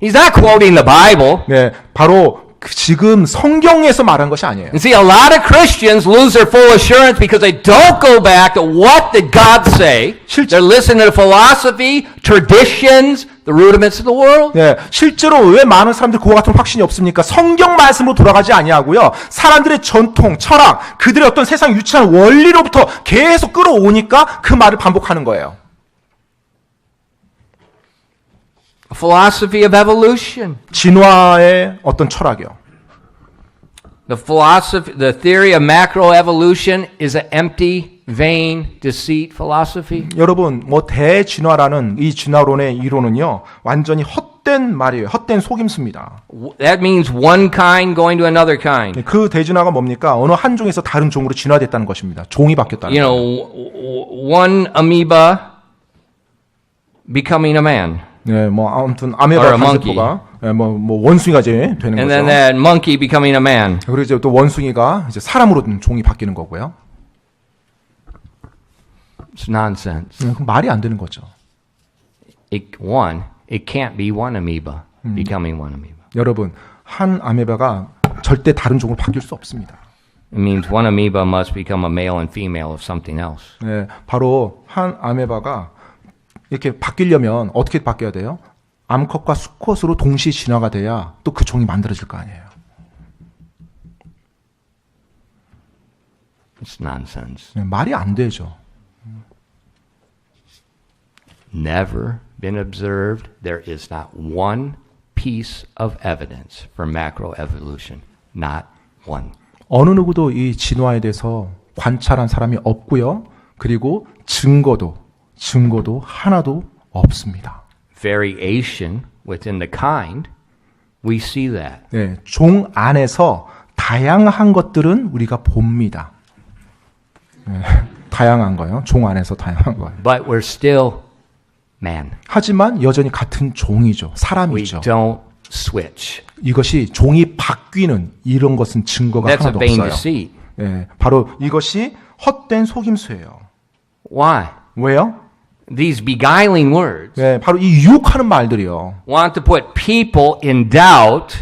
He's not quoting the Bible. 바로 지금 성경에서 말한 것이 아니에요. And see, a lot of Christians lose their full assurance because they don't go back to what did God say. They're listening to philosophy, traditions, the rudiments of the world. 실제로 왜 많은 사람들이 그와 같은 확신이 없습니까? 성경 말씀으로 돌아가지 아니하고요. 사람들의 전통, 철학, 그들의 어떤 세상 유치한 원리로부터 계속 끌어오니까 그 말을 반복하는 거예요. A philosophy of evolution. 진화의 어떤 철학이요. The theory of macroevolution is an empty, vain, deceit philosophy. 여러분, 대진화라는 이 진화론의 이론은요, 완전히 헛된 말이에요. 헛된 속임수입니다. That means one kind going to another kind. 그 대진화가 뭡니까? 어느 한 종에서 다른 종으로 진화됐다는 것입니다. 종이 바뀌었다는 거예요. One amoeba becoming a man. 아무튼 아메바 간세포가 원숭이가 이제 되는 And 거죠. then that monkey becoming a man. 그리고 이제 또 원숭이가 이제 사람으로 종이 바뀌는 거고요. It's nonsense. 말이 안 되는 거죠. It can't be one amoeba becoming one amoeba. 여러분, 한 아메바가 절대 다른 종으로 바뀔 수 없습니다. It means one amoeba must become a male and female of something else. 바로 한 아메바가 이렇게 바뀌려면 어떻게 바뀌어야 돼요? 암컷과 수컷으로 동시에 진화가 돼야 또 그 종이 만들어질 거 아니에요. It's nonsense. 말이 안 되죠. Never been observed. There is not one piece of evidence for macroevolution. Not one. 어느 누구도 이 진화에 대해서 관찰한 사람이 없고요. 그리고 증거도 하나도 없습니다. Variation within the kind, we see that. 종 안에서 다양한 것들은 우리가 봅니다. 다양한 거요. 종 안에서 다양한 거예요. But we're still man. 하지만 여전히 같은 종이죠. 사람이죠. We don't switch. 이것이 종이 바뀌는 이런 것은 증거가 That's 하나도 a vain 없어요. deceit. 바로 이것이 헛된 속임수예요. Why? 왜요? These beguiling words 바로 이 유혹하는 말들이요. want to put people in doubt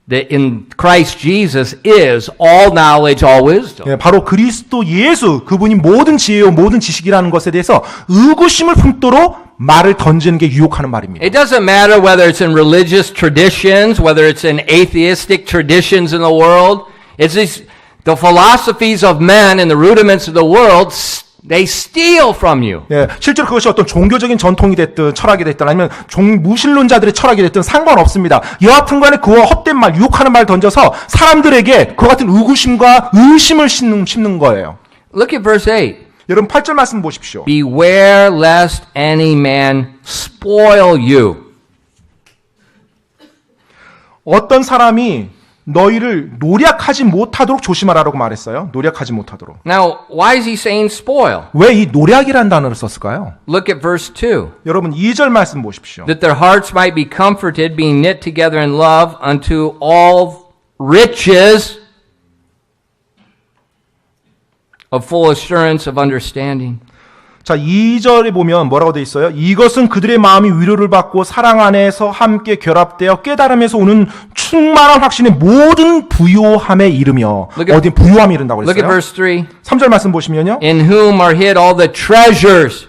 that in Christ Jesus is all knowledge, all wisdom. 바로 그리스도 예수, 그분이 모든 지혜요, 모든 지식이라는 것에 대해서 의구심을 품도록 말을 던지는 게 유혹하는 말입니다. It doesn't matter whether it's in religious traditions, whether it's in atheistic traditions in the world. It's the philosophies of men and the rudiments of the world. They steal from you. 실제로 그것이 어떤 종교적인 전통이 됐든 철학이 됐든 아니면 무신론자들의 철학이 됐든 상관없습니다. 여하튼 간에 그와 헛된 말, 유혹하는 말 던져서 사람들에게 그와 같은 의구심과 의심을 심는 거예요. Look at verse 8. 여러분 8절 말씀 보십시오. Beware lest any man spoil you. 어떤 사람이 너희를 노략하지 못하도록 조심하라고 말했어요. 노략하지 못하도록. Now, why is he saying spoil? 왜 이 노략이라는 단어를 썼을까요? Look at verse 2. 여러분 2절 말씀 보십시오. That their hearts might be comforted, being knit together in love unto all riches of full assurance of understanding. 자, 2절에 보면 뭐라고 돼 있어요? 이것은 그들의 마음이 위로를 받고 사랑 안에서 함께 결합되어 깨달음에서 오는 충만한 확신의 모든 부요함에 이르며. 어디 부요함이 이른다고 Look at 그랬어요? verse 3. 3절 말씀 보시면요. In whom are hid all the treasures.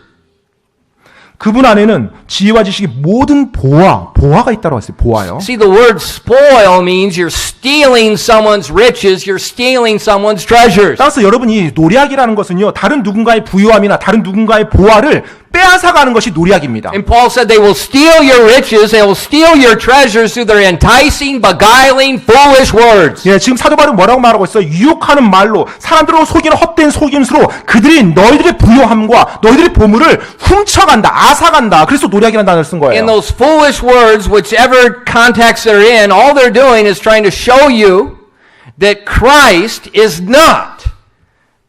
그분 안에는 지혜와 지식이 모든 보화가 있다고 했어요. 보화요. See, the word spoil means you're stealing someone's riches, you're stealing someone's treasures. 따라서 여러분 이 노략이라는 것은요. 다른 누군가의 부요함이나 다른 누군가의 보화를 빼앗아가는 것이 노략입니다. And Paul said they will steal your riches, they will steal your treasures through their enticing, beguiling, foolish words. 예, 지금 사도 바울은 뭐라고 말하고 있어요? 유혹하는 말로 사람들을 속이는 헛된 속임수로 그들이 너희들의 부요함과 너희들의 보물을 훔쳐간다, 앗아간다. 그래서 노략이라는 단어를 쓴 In 거예요. those foolish words, whichever context they're in, all they're doing is trying to show you that Christ is not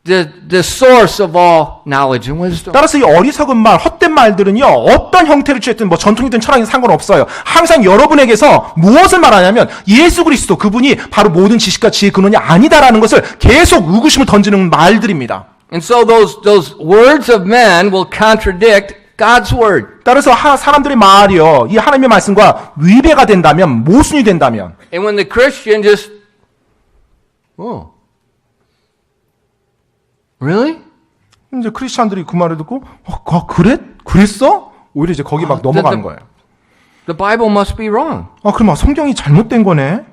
the source of all knowledge and wisdom. 따라서 이 어리석은 말, 헛된 말들은요, 어떤 형태를 취했든 뭐 전통이든 철학이든 상관없어요. 항상 여러분에게서 무엇을 말하냐면 예수 그리스도 그분이 바로 모든 지식과 지혜의 근원이 아니다라는 것을 계속 의구심을 던지는 말들입니다. And so those words of men will contradict God's word. 따라서 사람들의 말이요, 이 하나님의 말씀과 위배가 된다면, 모순이 된다면, And when the Christian just, oh, really? 이제 크리스찬들이 그 말을 듣고, 그래? 그랬어? 오히려 이제 거기 막 넘어가는 거예요. The Bible must be wrong. 그럼 성경이 잘못된 거네?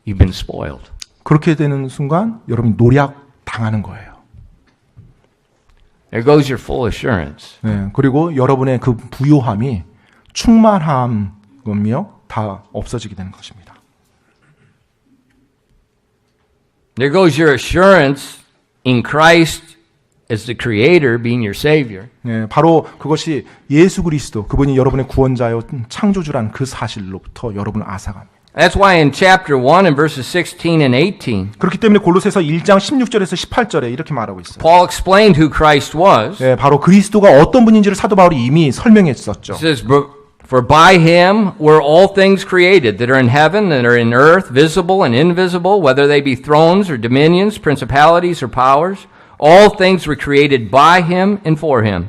You've been spoiled. 그렇게 되는 순간, 여러분 노략 당하는 거예요. There goes your full assurance. 네, 그리고 여러분의 그 부요함이 충만함이요, 다 없어지게 되는 것입니다. There goes your assurance in Christ as the Creator, being your Savior. 네, 바로 그것이 예수 그리스도, 그분이 여러분의 구원자요 창조주란 그 사실로부터 여러분을 앗아갑니다. That's why in chapter 1 and verses 16 and 18, 그렇기 때문에 골로새서 1장 16절에서 18절에 이렇게 말하고 있어요. Paul explained who Christ was. 네, 바로 그리스도가 어떤 분인지를 사도 바울이 이미 설명했었죠. It says, For by him were all things created that are in heaven, that are in earth, visible and invisible, whether they be thrones or dominions, principalities or powers. All things were created by him and for him.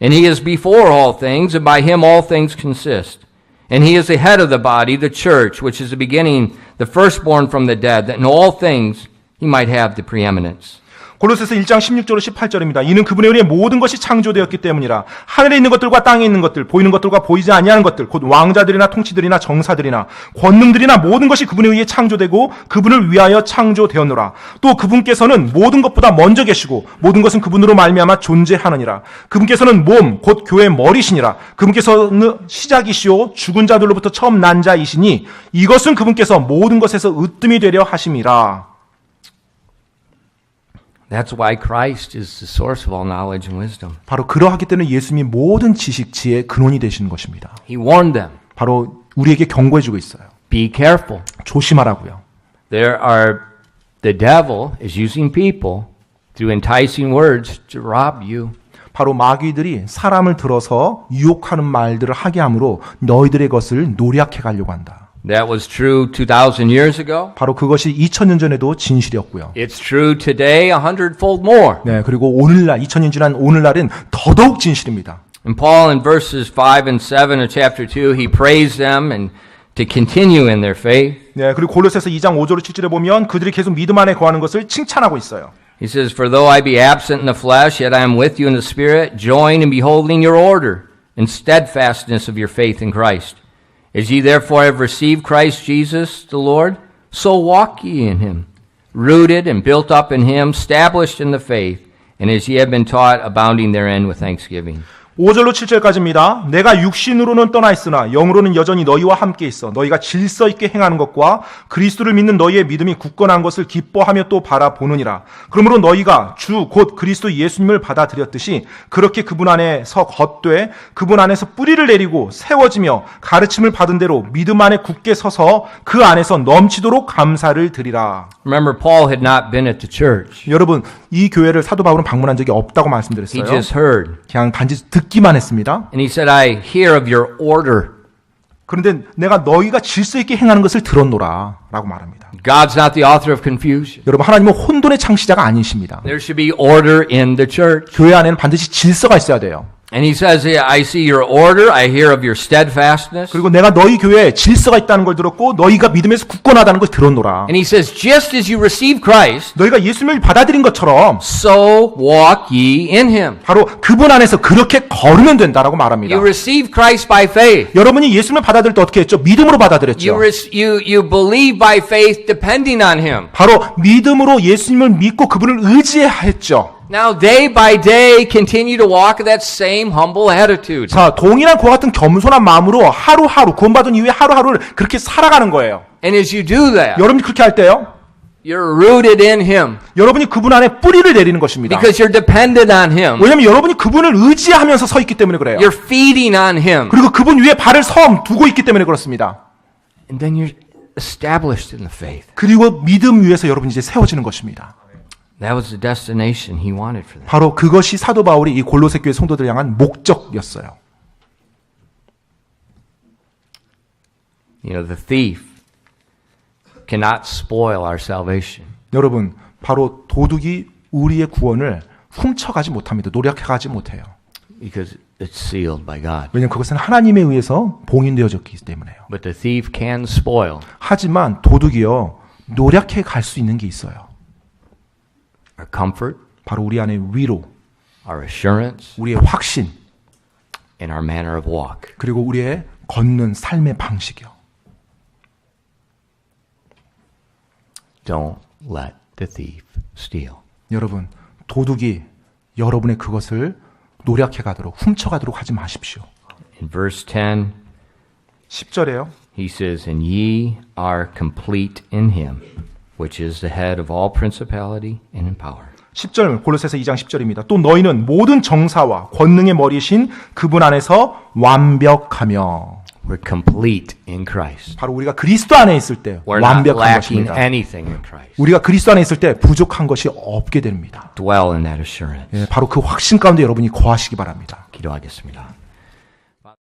And he is before all things, and by him all things consist. And he is the head of the body, the church, which is the beginning, the firstborn from the dead, that in all things he might have the preeminence. 골로새서 1장 16절로 18절입니다. 이는 그분의 은혜에 모든 것이 창조되었기 때문이라. 하늘에 있는 것들과 땅에 있는 것들, 보이는 것들과 보이지 아니하는 것들, 곧 왕자들이나 통치들이나 정사들이나 권능들이나 모든 것이 그분에 의해 창조되고 그분을 위하여 창조되었노라. 또 그분께서는 모든 것보다 먼저 계시고 모든 것은 그분으로 말미암아 존재하느니라. 그분께서는 몸, 곧 교회의 머리시니라. 그분께서는 시작이시오 죽은 자들로부터 처음 난 자이시니 이것은 그분께서 모든 것에서 으뜸이 되려 하심이라. That's why Christ is the source of all knowledge and wisdom. 바로 그러하기 때문에 예수님이 모든 지식, 지혜의 근원이 되시는 것입니다. He warned them, 바로 우리에게 경고해주고 있어요. be careful. 조심하라고요. The devil is using people through enticing words to rob you. 바로 마귀들이 사람을 들어서 유혹하는 말들을 하게 함으로 너희들의 것을 노략해 가려고 한다. That was true 2,000 years ago. 바로 그것이 2000년 전에도 진실이었고요. It's true today 100-fold more. 네, 그리고 오늘날 2000년 지난 오늘날은 더더욱 진실입니다. And Paul in verses 5 and 7 of chapter 2, he praised them and to continue in their faith. 네, 그리고 골로새서 2장 5절 7절에 보면 그들이 계속 믿음 안에 거하는 것을 칭찬하고 있어요. He says, For though I be absent in the flesh, yet I am with you in the spirit, joined in beholding your order and steadfastness of your faith in Christ. As ye therefore have received Christ Jesus the Lord, so walk ye in him, rooted and built up in him, established in the faith, and as ye have been taught, abounding therein with thanksgiving. 5절로 7절까지입니다. 내가 육신으로는 떠나 있으나 영으로는 여전히 너희와 함께 있어 너희가 질서 있게 행하는 것과 그리스도를 믿는 너희의 믿음이 굳건한 것을 기뻐하며 또 바라보느니라. 그러므로 너희가 주 곧 그리스도 예수님을 받아들였듯이 그렇게 그분 안에서 겉되 그분 안에서 뿌리를 내리고 세워지며 가르침을 받은 대로 믿음 안에 굳게 서서 그 안에서 넘치도록 감사를 드리라. Remember, Paul had not been at the church. 여러분, 이 교회를 사도 바울은 방문한 적이 없다고 He 말씀드렸어요. just heard. 그냥 단지 듣기만 했습니다. And he said, I hear of your order. 그런데 내가 너희가 질서 있게 행하는 것을 들었노라 라고 말합니다. God's not the author of confusion. 여러분, 하나님은 혼돈의 창시자가 아니십니다. There should be order in the church. 교회 안에는 반드시 질서가 있어야 돼요. And he says, I see your order, I hear of your steadfastness. 그리고 내가 너희 교회에 질서가 있다는 걸 들었고 너희가 믿음에서 굳건하다는 걸 들었노라. And he says, just as you receive Christ, 너희가 예수님을 받아들인 것처럼 so walk ye in him. 바로 그분 안에서 그렇게 걸으면 된다라고 말합니다. You receive Christ by faith. 여러분이 예수님을 받아들일 때 어떻게 했죠? 믿음으로 받아들였죠. You believe by faith depending on him. 바로 믿음으로 예수님을 믿고 그분을 의지했죠. Now, day by day, continue to walk with that same humble attitude. 자, 동일한 그와 같은 겸손한 마음으로 하루하루 구원받은 이후에 하루하루를 그렇게 살아가는 거예요. And as you do that, 여러분이 그렇게 할 때요. you're rooted in Him 여러분이 그분 안에 뿌리를 내리는 것입니다. because you're dependent on Him. 왜냐하면 여러분이 그분을 의지하면서 서 있기 때문에 그래요. You're feeding on Him. 그리고 그분 위에 발을 섬 두고 있기 때문에 그렇습니다. And then you're established in the faith. 그리고 믿음 위에서 여러분이 이제 세워지는 것입니다. That was the destination He wanted for them. 바로 그것이 사도 바울이 이 골로새 교회 성도들을 향한 목적이었어요. You know, the thief cannot spoil our salvation. 여러분, 바로 도둑이 우리의 구원을 훔쳐가지 못합니다. 노력해가지 못해요. Because it's sealed by God. 왜냐하면 그것은 하나님에 의해서 봉인되어졌기 때문에요. But the thief can spoil 하지만 도둑이요, 노력해 갈 수 있는 게 있어요. our comfort, 바로 우리 안에 위로, our assurance, 우리의 확신, and our manner of walk. 그리고 우리의 걷는 삶의 방식이요. Don't let the thief steal. 여러분, 도둑이 여러분의 그것을 노력해 가도록, 훔쳐가도록 하지 마십시오. In verse 10, 10절에요. he says, And ye are complete in him, which is the head of all principality and in power. 10절 골로새서 2장 10절입니다. 또 너희는 모든 정사와 권능의 머리신 그분 안에서 완벽하며 We're complete in Christ. 바로 우리가 그리스도 안에 있을 때 We're not 완벽한 lacking 것입니다. anything in Christ. 우리가 그리스도 안에 있을 때 부족한 것이 없게 됩니다. Dwell in that assurance. 예, 바로 그 확신 가운데 여러분이 거하시기 바랍니다. 기도하겠습니다.